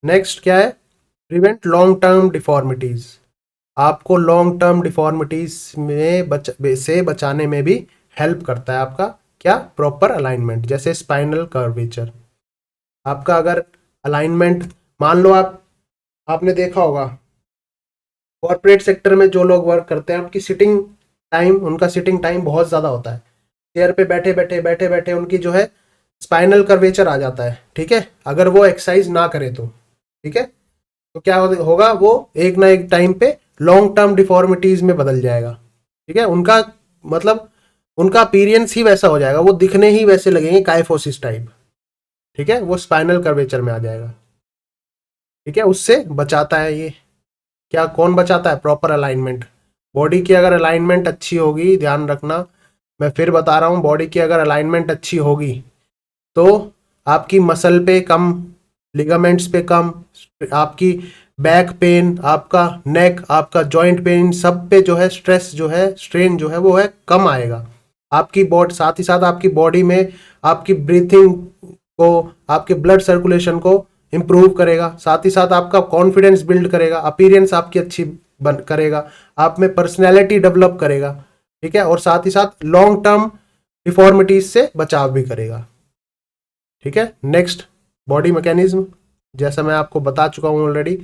नेक्स्ट क्या है, प्रिवेंट लॉन्ग टर्म डिफॉर्मिटीज। आपको लॉन्ग टर्म डिफॉर्मिटीज से बचाने में भी हेल्प करता है आपका क्या, प्रॉपर अलाइनमेंट। जैसे स्पाइनल कर्वेचर, आपका अगर अलाइनमेंट, मान लो आपने देखा होगा कॉर्पोरेट सेक्टर में जो लोग वर्क करते हैं, उनकी सिटिंग टाइम, उनका सिटिंग टाइम बहुत ज़्यादा होता है। चेयर पे बैठे बैठे उनकी जो है स्पाइनल कर्वेचर आ जाता है, ठीक है, अगर वो एक्सरसाइज ना करे तो, ठीक है। तो क्या होगा, वो एक ना एक टाइम पे लॉन्ग टर्म डिफॉर्मिटीज में बदल जाएगा, ठीक है। उनका मतलब उनका अपीरियंस ही वैसा हो जाएगा, वो दिखने ही वैसे लगेंगे, काइफोसिस टाइप, ठीक है, वो स्पाइनल कर्वेचर में आ जाएगा, ठीक है। उससे बचाता है ये, क्या कौन बचाता है, प्रॉपर अलाइनमेंट। बॉडी की अगर अलाइनमेंट अच्छी होगी, ध्यान रखना, मैं फिर बता रहा हूँ, बॉडी की अगर अलाइनमेंट अच्छी होगी तो आपकी मसल पे कम, लिगामेंट्स पे कम, आपकी बैक पेन, आपका नेक, आपका जॉइंट पेन, सब पे जो है स्ट्रेस जो है, स्ट्रेन जो है वो है कम आएगा। आपकी बॉडी, साथ ही साथ आपकी बॉडी में आपकी ब्रीथिंग को, आपके ब्लड सर्कुलेशन को इम्प्रूव करेगा। साथ ही साथ आपका कॉन्फिडेंस बिल्ड करेगा, अपीयरेंस आपकी अच्छी बन करेगा, आप में पर्सनैलिटी डेवलप करेगा, ठीक है। और साथ ही साथ लॉन्ग टर्म डिफॉर्मिटीज से बचाव भी करेगा, ठीक है। नेक्स्ट, बॉडी मैकेनिज्म, जैसा मैं आपको बता चुका हूं already,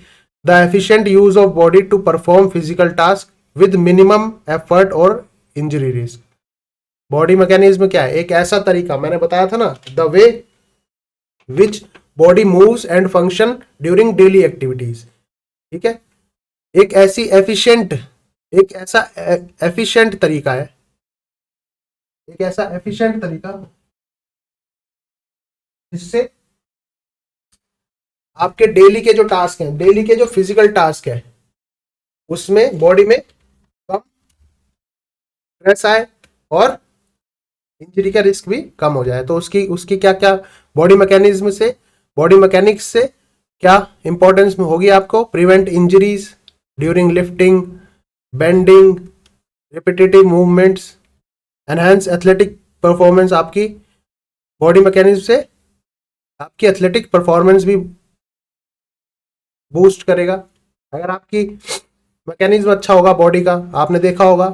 the efficient use of body to perform physical task with minimum effort और इंजरी रिस्क। बॉडी मैकेनिज्म क्या है, एक ऐसा तरीका, मैंने बताया था ना, the way which body moves and function during daily activities, ठीक है। एक ऐसी एफिशिएंट, एक ऐसा एफिशिएंट तरीका है, एक ऐसा एफिशिएंट तरीका जिससे आपके डेली के जो टास्क हैं, डेली के जो फिजिकल टास्क है, उसमें बॉडी में कम स्ट्रेस आए और इंजरी का रिस्क भी कम हो जाए। तो उसकी उसकी क्या क्या बॉडी मैकेनिज्म से, बॉडी मैकेनिक्स से क्या इंपॉर्टेंस में होगी आपको, prevent injuries during lifting, bending, repetitive movements, enhance athletic performance. आपकी बॉडी मैकेनिज्म से आपकी एथलेटिक परफॉर्मेंस भी बूस्ट करेगा। अगर आपकी मैकेनिज्म अच्छा होगा बॉडी का, आपने देखा होगा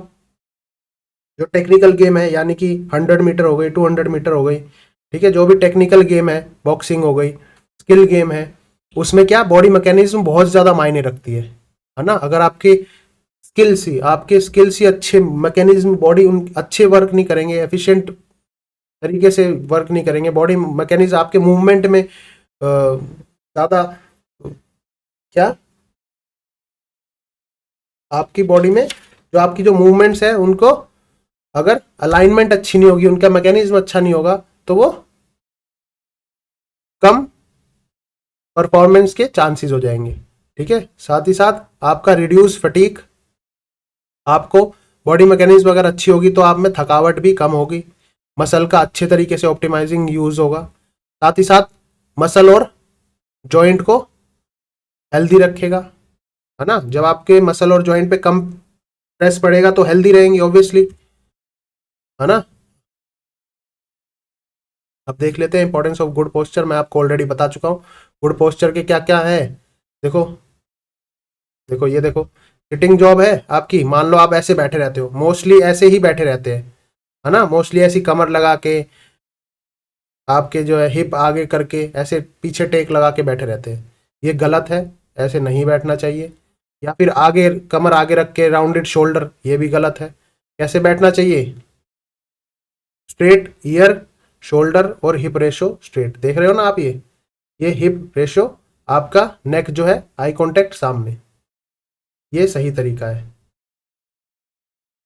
जो टेक्निकल गेम है, यानी कि 100 मीटर हो गई, 200 मीटर हो गई, ठीक है, जो भी टेक्निकल गेम है, बॉक्सिंग हो गई, स्किल गेम है, उसमें क्या बॉडी मैकेनिज्म बहुत ज्यादा मायने रखती है ना। अगर आपके स्किल्स ही अच्छे, मैकेनिज्म बॉडी उन अच्छे वर्क नहीं करेंगे, एफिशिएंट तरीके से वर्क नहीं करेंगे, बॉडी मैकेनिज्म आपके मूवमेंट में ज्यादा क्या, आपकी बॉडी में जो आपकी जो मूवमेंट्स है उनको अगर अलाइनमेंट अच्छी नहीं होगी, उनका मैकेनिज्म अच्छा नहीं होगा, तो वो कम परफॉर्मेंस के चांसेस हो जाएंगे, ठीक है। साथ ही साथ आपका रिड्यूस फटीक, आपको बॉडी मैकेनिज्म अगर अच्छी होगी तो आप में थकावट भी कम होगी, मसल का अच्छे तरीके से ऑप्टिमाइजिंग यूज होगा। साथ ही साथ मसल और जॉइंट को हेल्दी रखेगा, है ना। जब आपके मसल और जॉइंट पे कम स्ट्रेस पड़ेगा तो हेल्दी रहेंगे ऑब्वियसली, है ना। अब देख लेते हैं इंपॉर्टेंस ऑफ गुड पोस्चर। मैं आपको ऑलरेडी बता चुका हूँ गुड पोस्चर के क्या क्या है। देखो, देखो ये देखो, सिटिंग जॉब है आपकी, मान लो आप ऐसे बैठे रहते हो, मोस्टली ऐसे ही बैठे रहते हैं, है ना, मोस्टली ऐसी कमर लगा के, आपके जो है हिप आगे करके ऐसे पीछे टेक लगा के बैठे रहते हैं, ये गलत है, ऐसे नहीं बैठना चाहिए। या फिर आगे कमर आगे रख के राउंडेड शोल्डर, ये भी गलत है। कैसे बैठना चाहिए, स्ट्रेट ईयर, शोल्डर और हिप रेशो स्ट्रेट, देख रहे हो ना आप, ये हिप रेशो, आपका नेक जो है आई कांटेक्ट सामने, ये सही तरीका है।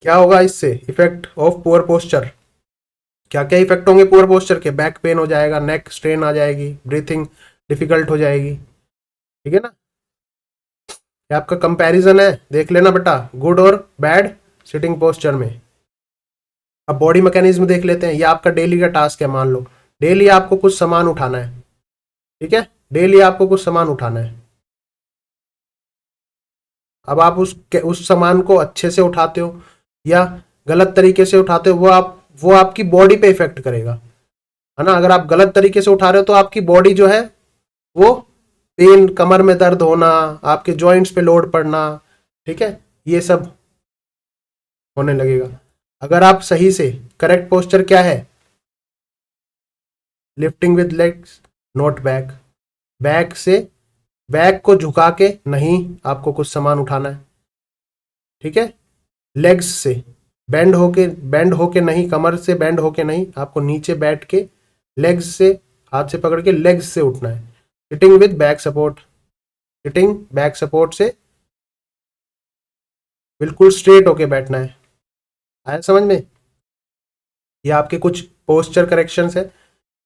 क्या होगा इससे, इफेक्ट ऑफ पुअर पोस्चर, क्या क्या इफेक्ट होंगे पुअर पोस्चर के? बैक पेन हो जाएगा, नेक स्ट्रेन आ जाएगी, ब्रीथिंग डिफिकल्ट हो जाएगी, ठीक है ना। ये आपका कंपैरिजन है, देख लेना बेटा, गुड और बैड सिटिंग पोस्चर में। अब बॉडी मैकेनिज्म देख लेते हैं। ये आपका डेली का टास्क है। मान लो डेली आपको कुछ सामान उठाना है, ठीक है, डेली आपको कुछ सामान उठाना है। अब आप उस सामान को अच्छे से उठाते हो या गलत तरीके से उठाते हो, वो आपकी बॉडी पे इफेक्ट करेगा, है ना। अगर आप गलत तरीके से उठा रहे हो तो आपकी बॉडी जो है वो पेन, कमर में दर्द होना, आपके जॉइंट्स पे लोड पड़ना, ठीक है, ये सब होने लगेगा। अगर आप सही से, करेक्ट पोस्चर क्या है? Lifting with legs not back, back से, बैक को झुका के नहीं आपको कुछ सामान उठाना है, ठीक है। लेग्स से बेंड होके नहीं, कमर से बेंड होके नहीं, आपको नीचे बैठ के लेग्स से, हाथ से पकड़ के लेग्स से उठना है। Sitting with back support, sitting back support से बिल्कुल स्ट्रेट होके बैठना है। आया समझ में? ये आपके कुछ पोस्चर करेक्शंस है,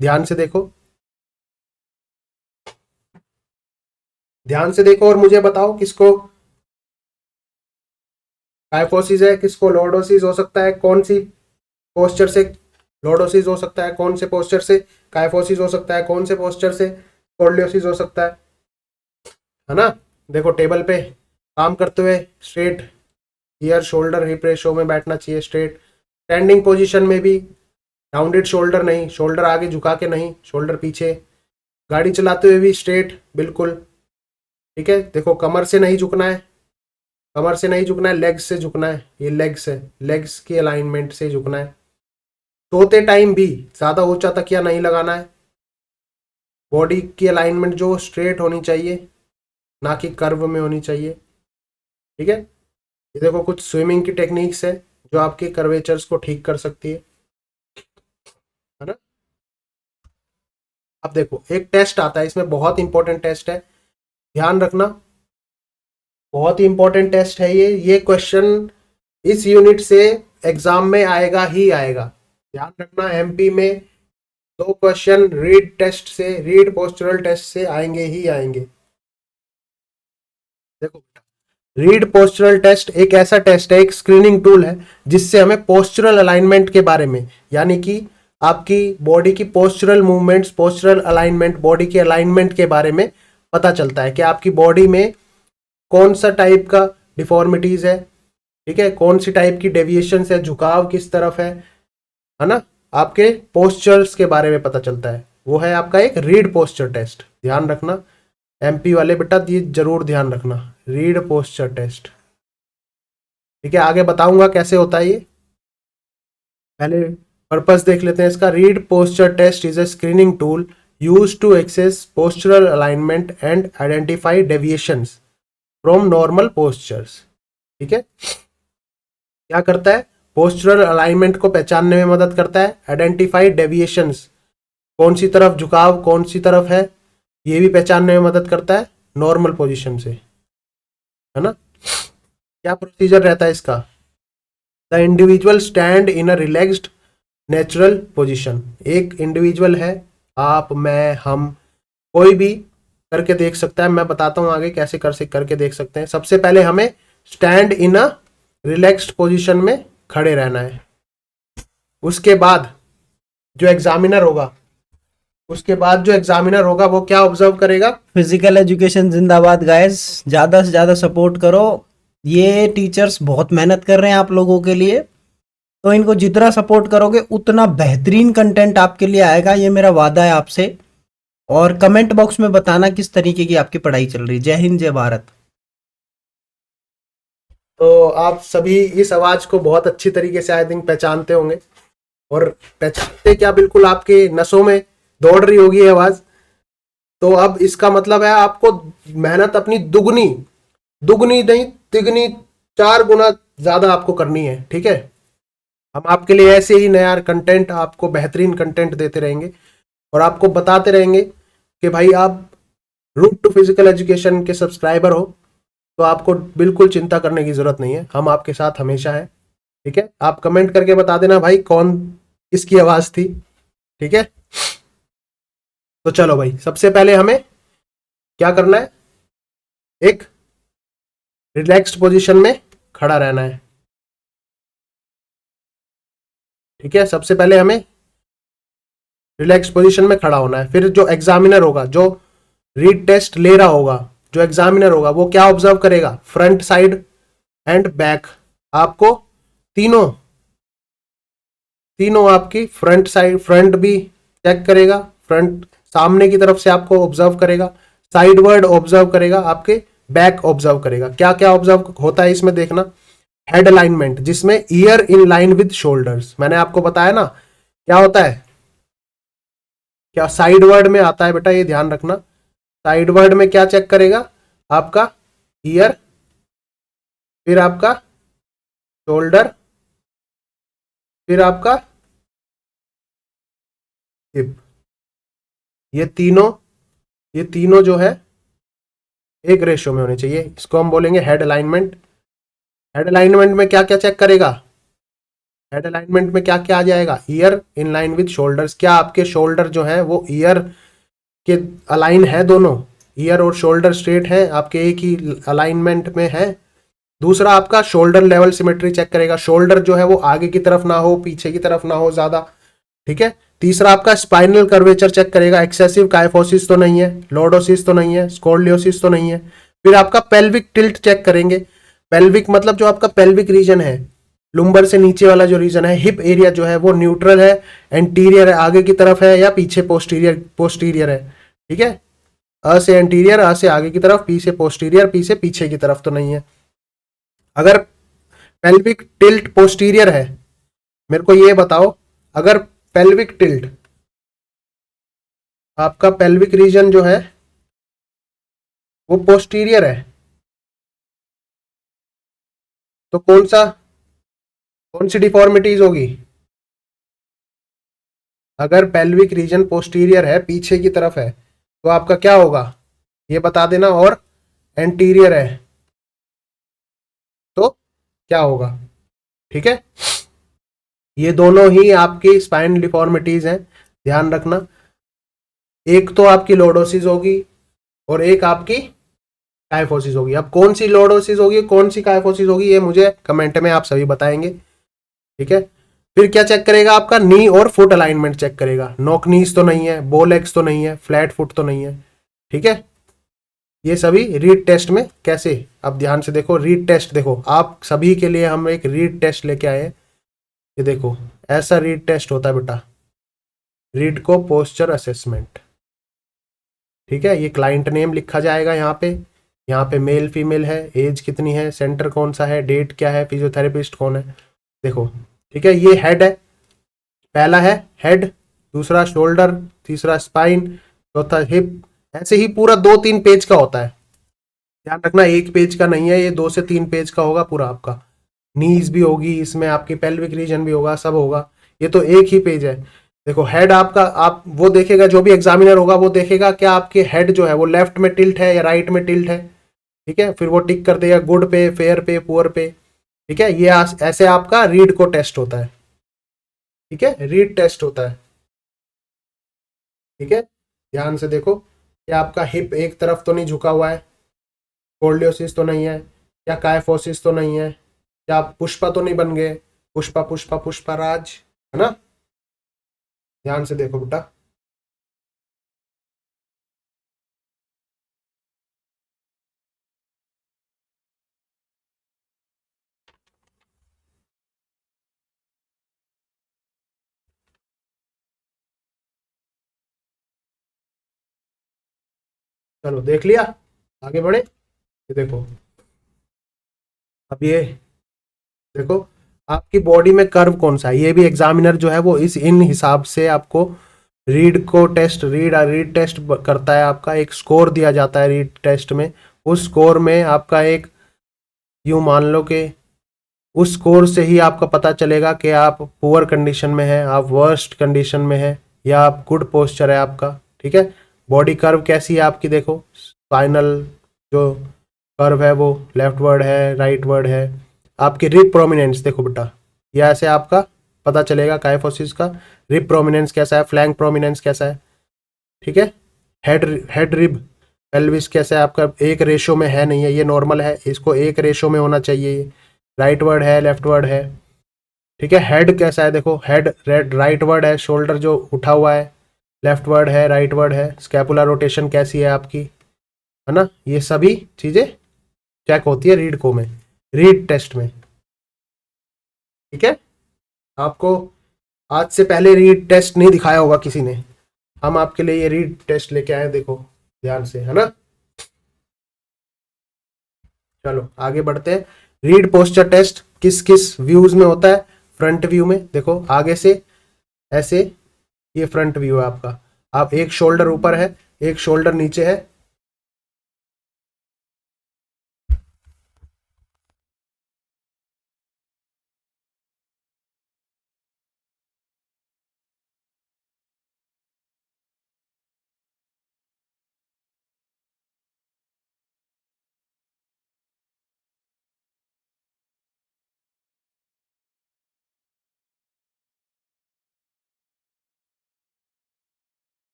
ध्यान से देखो, ध्यान से देखो और मुझे बताओ किसको काइफोसिस है, किसको लॉर्डोसिस हो सकता है, कौन सी पोस्चर से लॉर्डोसिस हो सकता है, कौन से पोस्चर से काइफोसिस हो सकता है, कौन से पोस्चर से स्कोलियोसिस हो सकता है ना। देखो टेबल पे काम करते हुए straight year, shoulder, hip ratio में बैठना चाहिए, स्ट्रेट। स्टैंडिंग पोजीशन में भी राउंडेड शोल्डर नहीं, शोल्डर आगे झुका के नहीं, शोल्डर पीछे। गाड़ी चलाते हुए भी स्ट्रेट बिल्कुल, ठीक है। देखो कमर से नहीं झुकना है, कमर से नहीं झुकना है, लेग्स से झुकना है। ये लेग्स है, लेग्स की अलाइनमेंट से झुकना है। सोते टाइम भी ज्यादा ऊंचा तकिया नहीं लगाना है। बॉडी की अलाइनमेंट जो स्ट्रेट होनी चाहिए, ना कि कर्व में होनी चाहिए, ठीक है। ये देखो कुछ स्विमिंग की टेक्निक्स है जो आपके कर्वेचर्स को ठीक कर सकती है ना। अब देखो एक टेस्ट आता है, इसमें बहुत इंपॉर्टेंट टेस्ट है, ध्यान रखना, बहुत ही इंपॉर्टेंट टेस्ट है ये क्वेश्चन इस यूनिट से एग्जाम में आएगा ही आएगा। ध्यान रखना, एमपी में 2 क्वेश्चन रीड टेस्ट से, रीड पोस्चरल टेस्ट से आएंगे ही आएंगे। देखो रीड पोस्चरल टेस्ट एक ऐसा टेस्ट है, एक स्क्रीनिंग टूल है जिससे हमें पोस्चरल अलाइनमेंट के बारे में, यानी कि आपकी बॉडी की postural movements, postural alignment, body के अलाइनमेंट के बारे में पता चलता है कि आपकी बॉडी में कौन सा टाइप का डिफॉर्मिटीज है, ठीक है, कौन सी टाइप की डेविएशन है, झुकाव किस तरफ है ना। आपके पोस्चर्स के बारे में पता चलता है, वो है आपका एक रीड पोस्चर टेस्ट। ध्यान रखना एमपी वाले बेटा, ये जरूर ध्यान रखना, रीड पोस्चर टेस्ट, ठीक है। आगे बताऊंगा कैसे होता है ये, पहले पर्पस देख लेते हैं इसका। Reed posture test is a screening tool used to access postural alignment and identify deviations from normal postures, ठीक है। क्या करता है? पोस्चरल अलाइनमेंट को पहचानने में मदद करता है, आइडेंटिफाई डेविएशंस, कौन सी तरफ झुकाव, कौन सी तरफ है, ये भी पहचानने में मदद करता है नॉर्मल पोजीशन से, है ना। क्या प्रोसीजर रहता है इसका? The individual stand in a relaxed natural position. एक इंडिविजुअल है, आप, मैं, हम, कोई भी करके देख सकता है। मैं बताता हूं आगे कैसे करके देख सकते हैं। सबसे पहले हमें stand in a relaxed position में खड़े रहना है। उसके बाद जो एग्जामिनर होगा, वो क्या ऑब्जर्व करेगा? फिजिकल एजुकेशन जिंदाबाद गाइस, ज़्यादा से ज़्यादा सपोर्ट करो। ये टीचर्स बहुत मेहनत कर रहे हैं आप लोगों के लिए, तो इनको जितना सपोर्ट करोगे उतना बेहतरीन कंटेंट आपके लिए आएगा, ये मेरा वादा है आपसे। और कमेंट बॉक्स में बताना किस तरीके की आपकी पढ़ाई चल रही है। जय हिंद, जय भारत। तो आप सभी इस आवाज को बहुत अच्छी तरीके से आई थिंक पहचानते होंगे, और पहचानते क्या, बिल्कुल आपके नसों में दौड़ रही होगी ये आवाज। तो अब इसका मतलब है आपको मेहनत अपनी दुगनी नहीं, तिगनी, 4 गुना ज्यादा आपको करनी है, ठीक है। हम आपके लिए ऐसे ही नया कंटेंट, आपको बेहतरीन कंटेंट देते रहेंगे और आपको बताते रहेंगे कि भाई आप रूट टू फिजिकल एजुकेशन के सब्सक्राइबर हो तो आपको बिल्कुल चिंता करने की जरूरत नहीं है, हम आपके साथ हमेशा हैं, ठीक है। आप कमेंट करके बता देना भाई कौन किसकी आवाज थी। ठीक है, तो चलो भाई, सबसे पहले हमें क्या करना है, एक रिलैक्स्ड पोजीशन में खड़ा रहना है। ठीक है, सबसे पहले हमें रिलैक्स पोजीशन में खड़ा होना है। फिर जो एग्जामिनर होगा, जो रीड टेस्ट ले रहा होगा, जो एग्जामिनर होगा, वो क्या ऑब्जर्व करेगा, फ्रंट, साइड एंड बैक। आपको तीनों तीनों आपकी फ्रंट साइड, फ्रंट भी चेक करेगा, फ्रंट सामने की तरफ से आपको ऑब्जर्व करेगा, साइड वर्ड ऑब्जर्व करेगा, आपके बैक ऑब्जर्व करेगा। क्या क्या ऑब्जर्व होता है इसमें देखना, हेड अलाइनमेंट, जिसमें year in line with shoulders, मैंने आपको बताया ना क्या होता है, क्या साइड वर्ड में आता है बेटा, ये ध्यान रखना। साइड वर्ड में क्या चेक करेगा, आपका ईयर, फिर आपका शोल्डर, फिर आपका हिप। ये तीनों ये तीनों जो है एक रेशियो में होने चाहिए, इसको हम बोलेंगे हेड अलाइनमेंट। हेड अलाइनमेंट में क्या क्या चेक करेगा, हेड अलाइनमेंट में क्या क्या आ जाएगा, year in line with shoulders, क्या आपके शोल्डर जो है वो ईयर के अलाइन है, दोनों ईयर और शोल्डर स्ट्रेट है आपके, एक ही अलाइनमेंट में है। दूसरा आपका शोल्डर लेवल सिमेट्री चेक करेगा, शोल्डर जो है वो आगे की तरफ ना हो, पीछे की तरफ ना हो ज्यादा। ठीक है, तीसरा आपका स्पाइनल कर्वेचर चेक करेगा, एक्सेसिव काइफोसिस तो नहीं है, लॉर्डोसिस तो नहीं है, स्कोलियोसिस तो नहीं है। फिर आपका पेल्विक टिल्ट चेक करेंगे, पेल्विक मतलब जो आपका पेल्विक रीजन है, लुम्बर से नीचे वाला जो रीजन है, हिप एरिया जो है वो न्यूट्रल है, एंटीरियर है, आगे की तरफ है, या पीछे पोस्टीरियर पोस्टीरियर है। ठीक है, अ से एंटीरियर, अ से आगे की तरफ, पी से पोस्टीरियर, पी से पीछे की तरफ तो नहीं है। अगर पेल्विक टिल्ट पोस्टीरियर है, मेरे को ये बताओ, अगर पेल्विक टिल्ट आपका पेल्विक रीजन जो है वो पोस्टीरियर है, तो कौन सी डिफॉर्मिटीज होगी, अगर पेल्विक रीजन पोस्टीरियर है, पीछे की तरफ है, तो आपका क्या होगा ये बता देना, और एंटीरियर है तो क्या होगा। ठीक है, ये दोनों ही आपकी स्पाइन डिफॉर्मिटीज हैं, ध्यान रखना। एक तो आपकी लॉर्डोसिस होगी और एक आपकी काइफोसिस होगी। अब कौन सी लॉर्डोसिस होगी, कौन सी काइफोसिस होगी, ये मुझे कमेंट में आप सभी बताएंगे। ठीक है, फिर क्या चेक करेगा, आपका नी और फुट अलाइनमेंट चेक करेगा, नॉक नीज तो नहीं है, बो लेग्स तो नहीं है, फ्लैट फुट तो नहीं है। ठीक है, ये सभी रीड टेस्ट में कैसे, अब ध्यान से देखो, रीड टेस्ट देखो, आप सभी के लिए हम एक रीड टेस्ट लेके आए हैं। ये देखो, ऐसा रीड टेस्ट होता है बेटा, रीड को पोस्चर असेसमेंट। ठीक है, ये क्लाइंट नेम लिखा जाएगा यहाँ पे मेल फीमेल है, एज कितनी है, सेंटर कौन सा है, डेट क्या है, फिजियोथेरेपिस्ट कौन है। देखो, ठीक है, ये हेड है, पहला है हेड, दूसरा शोल्डर, तीसरा स्पाइन, चौथा हिप। ऐसे ही पूरा 2-3 पेज का होता है, ध्यान रखना, एक पेज का नहीं है ये, 2 से 3 पेज का होगा पूरा आपका। नीज भी होगी इसमें, आपकी पेल्विक रीजन भी होगा, सब होगा, ये तो एक ही पेज है। देखो, हेड आपका, आप वो देखेगा, जो भी एग्जामिनर होगा वो देखेगा क्या आपके हेड जो है वो लेफ्ट में टिल्ट है या राइट में टिल्ट है। ठीक है, फिर वो टिक कर देगा गुड पे, फेयर पे, पुअर पे। ठीक है, ये ऐसे आपका रीड को टेस्ट होता है। ठीक है, रीड टेस्ट होता है। ठीक है, ध्यान से देखो कि आपका हिप एक तरफ तो नहीं झुका हुआ है, स्कोलियोसिस तो नहीं है, क्या काइफोसिस तो नहीं है, क्या आप पुष्पा तो नहीं बन गए, पुष्पा पुष्पा पुष्पा राज, है ना। ध्यान से देखो बेटा, चलो देख लिया, आगे बढ़े। ये देखो, अब ये देखो, आपकी बॉडी में कर्व कौन सा है, ये भी एग्जामिनर जो है वो इस इन हिसाब से आपको रीड को टेस्ट, रीड टेस्ट करता है। आपका एक स्कोर दिया जाता है रीड टेस्ट में, उस स्कोर में आपका एक, यूं मान लो कि उस स्कोर से ही आपका पता चलेगा कि आप पुअर कंडीशन में है, आप वर्स्ट कंडीशन में है, या आप गुड पोस्चर है आपका। ठीक है, बॉडी कर्व कैसी है आपकी, देखो, स्पाइनल जो कर्व है वो लेफ्ट वर्ड है, राइट वर्ड है। आपकी रिप प्रोमिनेंस देखो बेटा, ये ऐसे आपका पता चलेगा काइफोसिस का। रिब प्रोमिनेंस कैसा है, फ्लैंक प्रोमिनेंस कैसा है, ठीक है। हेड रिब पेल्विस कैसा है आपका, एक रेशो में है नहीं है, ये नॉर्मल है, इसको एक रेशो में होना चाहिए, ये राइट वर्ड है लेफ्ट वर्ड है, ठीक है। हेड कैसा है, देखो हेड रेड राइट वर्ड है, शोल्डर जो उठा हुआ है लेफ्ट वर्ड है, राइट वर्ड है, स्कैपुलर रोटेशन कैसी है आपकी, है ना। ये सभी चीजें चेक होती है रीड को में, रीड टेस्ट में, ठीक है। आपको आज से पहले रीड टेस्ट नहीं दिखाया होगा किसी ने, हम आपके लिए ये रीड टेस्ट लेके आए, देखो ध्यान से, है ना। चलो आगे बढ़ते हैं। रीड पोस्चर टेस्ट किस किस व्यूज में होता है, फ्रंट व्यू में, देखो आगे से ऐसे, ये फ्रंट व्यू है आपका, आप एक शोल्डर ऊपर है एक शोल्डर नीचे है,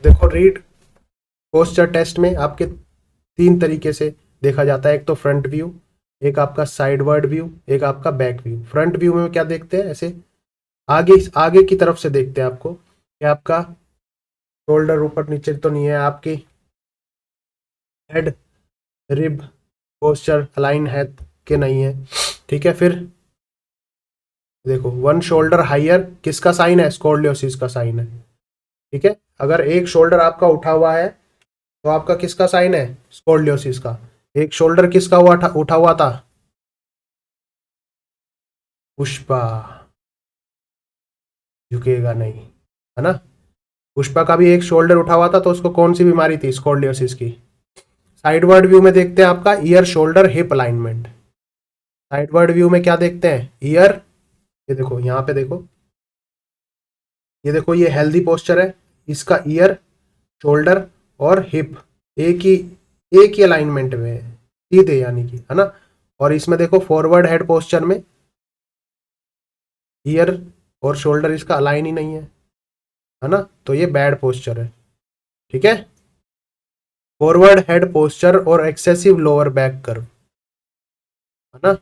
देखो रीड पोस्चर टेस्ट में आपके तीन तरीके से देखा जाता है, एक तो फ्रंट व्यू, एक आपका साइडवर्ड व्यू, एक आपका बैक व्यू। फ्रंट व्यू में क्या देखते हैं, ऐसे आगे आगे की तरफ से देखते हैं आपको कि आपका शोल्डर ऊपर नीचे तो नहीं है, आपकी हेड रिब पोस्चर अलाइन है कि नहीं है, ठीक है। फिर देखो वन शोल्डर हाइयर किसका साइन है, स्कॉर्लियोसिस का साइन है, ठीक है। अगर एक शोल्डर आपका उठा हुआ है तो आपका किसका साइन है, स्कॉर्लियोसिस का। एक शोल्डर किसका उठा हुआ था, पुष्पा, झुकेगा नहीं, है ना। पुष्पा का भी एक शोल्डर उठा हुआ था, तो उसको कौन सी बीमारी थी, स्कॉर्लियोसिस की। साइडवर्ड व्यू में देखते हैं आपका year shoulder hip alignment. Sideward view में क्या देखते हैं, ईयर, ये देखो यहाँ पे देखो, ये देखो ये हेल्दी पोस्चर है, इसका ईयर शोल्डर और हिप एक ही अलाइनमेंट में है, सीधे यानी कि, है ना। और इसमें देखो फॉरवर्ड हेड पोस्चर में ईयर और शोल्डर इसका अलाइन ही नहीं है ना, तो ये बैड पोस्चर है, ठीक है। फॉरवर्ड हेड पोस्चर और एक्सेसिव लोअर बैक कर्व, है ना।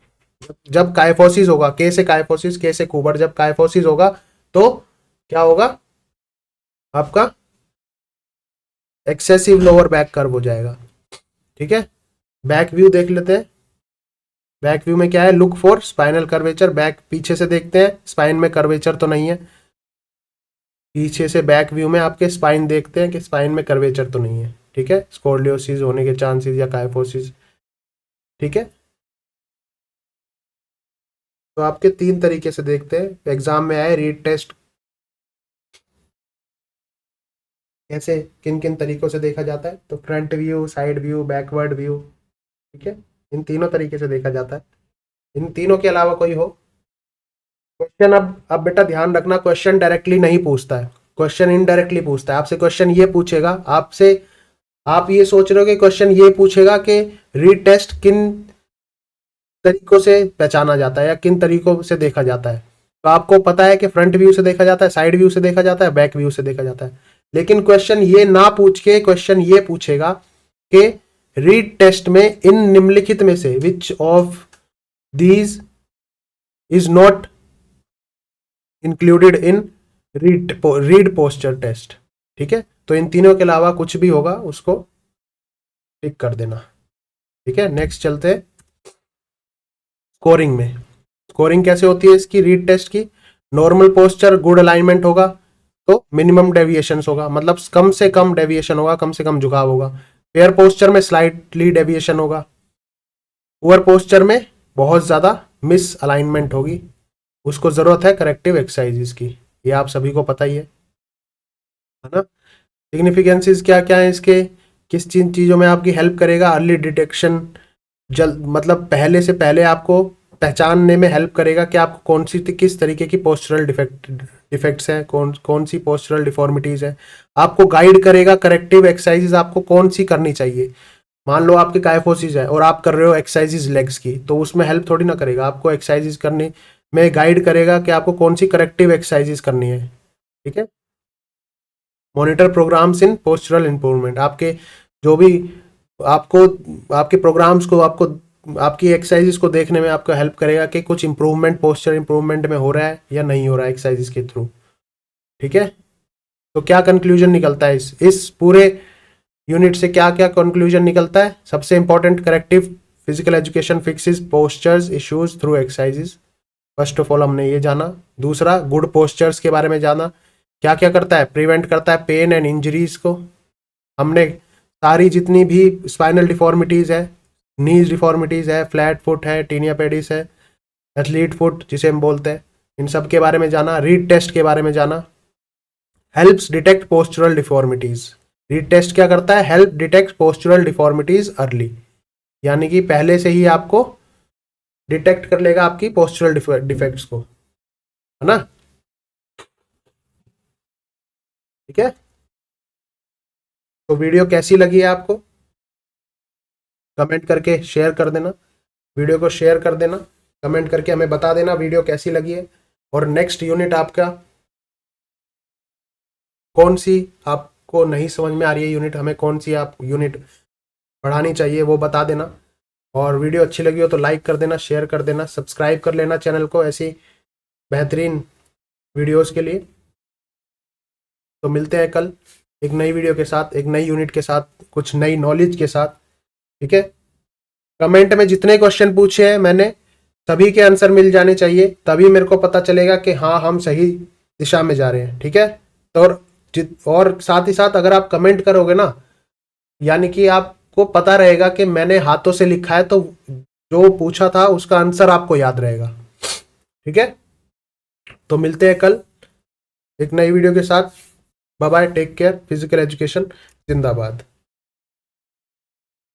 जब काइफोसिस होगा, कैसे काइफोसिस, कैसे कुबर, जब काइफोसिस होगा तो क्या होगा, आपका एक्सेसिव लोअर बैक कर्व हो जाएगा, ठीक है। बैक व्यू देख लेते हैं। बैक व्यू में क्या है, look for spinal curvature, back पीछे से देखते हैं स्पाइन में कर्वेचर तो नहीं है, पीछे से बैक व्यू में आपके स्पाइन देखते हैं कि स्पाइन में कर्वेचर तो नहीं है, ठीक है। स्कॉर्लियोसिस होने के चांसेस या काइफोसिस, ठीक है। तो आपके तीन तरीके से देखते हैं, एग्जाम में आए रीड टेस्ट कैसे किन किन तरीकों से देखा जाता है, तो front view, side view, backward view, ठीक है। इन तीनों तरीके से देखा जाता है। इन तीनों के अलावा कोई हो क्वेश्चन, अब बेटा ध्यान रखना, क्वेश्चन डायरेक्टली नहीं पूछता है, क्वेश्चन इनडायरेक्टली पूछता है आपसे। क्वेश्चन ये पूछेगा आपसे, आप ये सोच रहे हो कि क्वेश्चन ये पूछेगा कि रीड टेस्ट किन तरीकों से पहचाना जाता है या किन तरीकों से देखा जाता है, तो आपको पता है कि फ्रंट व्यू से देखा जाता है, साइड व्यू से देखा जाता है, बैक व्यू से देखा जाता है। लेकिन क्वेश्चन ये ना पूछ के क्वेश्चन ये पूछेगा कि रीड टेस्ट में इन निम्नलिखित में से which of these is not included in Reed posture test, ठीक है। तो इन तीनों के अलावा कुछ भी होगा उसको टिक कर देना, ठीक है। नेक्स्ट चलते हैं स्कोरिंग में। स्कोरिंग कैसे होती है इसकी, रीड टेस्ट की, नॉर्मल पोस्चर गुड अलाइनमेंट होगा तो मिनिमम डेविएशन होगा, मतलब कम से कम डेविएशन होगा, कम से कम झुकाव होगा। पेयर पोस्चर में स्लाइटली डेविएशन होगा। पुअर पोस्चर में बहुत ज़्यादा मिस अलाइनमेंट होगी, उसको ज़रूरत है करेक्टिव एक्सरसाइजेस की, ये आप सभी को पता ही है ना। सिग्निफिकेंसेस क्या क्या है इसके, किस चीज़ों में आपकी हेल्प करेगा, अर्ली डिटेक्शन, जल्द मतलब पहले से पहले आपको पहचानने में हेल्प करेगा कि आपको कौन सी किस तरीके की पोस्चरल डिफेक्ट्स हैं, कौन सी पोस्चरल डिफॉर्मिटीज़ है। आपको गाइड करेगा करेक्टिव एक्सरसाइजेज आपको कौन सी करनी चाहिए। मान लो आपकी कायफोसिस है और आप कर रहे हो एक्सरसाइजेज लेग्स की, तो उसमें हेल्प थोड़ी ना करेगा, आपको एक्सरसाइजेज करने में गाइड करेगा कि आपको कौन सी करेक्टिव एक्सरसाइजेज करनी है। ठीक है। मॉनिटर प्रोग्राम्स इन पोस्चरल इंप्रूवमेंट, आपके जो भी आपको आपके प्रोग्राम्स को आपको आपकी एक्सरसाइजेस को देखने में आपको हेल्प करेगा कि कुछ इंप्रूवमेंट पोस्चर इंप्रूवमेंट में हो रहा है या नहीं हो रहा है एक्सरसाइजेस के थ्रू। ठीक है। तो क्या कंक्लूजन निकलता है इस पूरे यूनिट से, क्या क्या कंक्लूजन निकलता है। सबसे important, corrective physical education fixes postures issues through exercises. First of all हमने ये जाना। दूसरा, गुड पोस्चर्स के बारे में जाना, क्या क्या करता है, प्रिवेंट करता है पेन एंड इंजरीज को। हमने सारी जितनी भी स्पाइनल डिफॉर्मिटीज़ है, नीज डिफॉर्मिटीज़ है, फ्लैट फुट है, टीनिया पेडिस है, एथलीट फुट जिसे हम बोलते हैं, इन सब के बारे में जाना। रीड टेस्ट के बारे में जाना, helps detect postural deformities. Reed test क्या करता है, help detect postural deformities early, यानी कि पहले से ही आपको डिटेक्ट कर लेगा आपकी पोस्चरल डिफेक्ट्स को, है ना। ठीक है। तो वीडियो कैसी लगी है आपको, कमेंट करके शेयर कर देना, वीडियो को शेयर कर देना, कमेंट करके हमें बता देना वीडियो कैसी लगी है। और नेक्स्ट यूनिट आपका कौन सी आपको नहीं समझ में आ रही है यूनिट, हमें कौन सी आप यूनिट पढ़ानी चाहिए वो बता देना। और वीडियो अच्छी लगी हो तो लाइक कर देना, शेयर कर देना, सब्सक्राइब कर लेना चैनल को ऐसी बेहतरीन वीडियोस के लिए। तो मिलते हैं कल एक नई वीडियो के साथ, एक नई यूनिट के साथ, कुछ नई नॉलेज के साथ। ठीक है। कमेंट में जितने क्वेश्चन पूछे हैं मैंने सभी के आंसर मिल जाने चाहिए, तभी मेरे को पता चलेगा कि हाँ हम सही दिशा में जा रहे हैं। ठीक है। तो और साथ ही साथ अगर आप कमेंट करोगे ना, यानी कि आपको पता रहेगा कि मैंने हाथों से लिखा है, तो जो पूछा था उसका आंसर आपको याद रहेगा। ठीक है। तो मिलते हैं कल एक नई वीडियो के साथ। Bye bye, take care, physical education जिंदाबाद।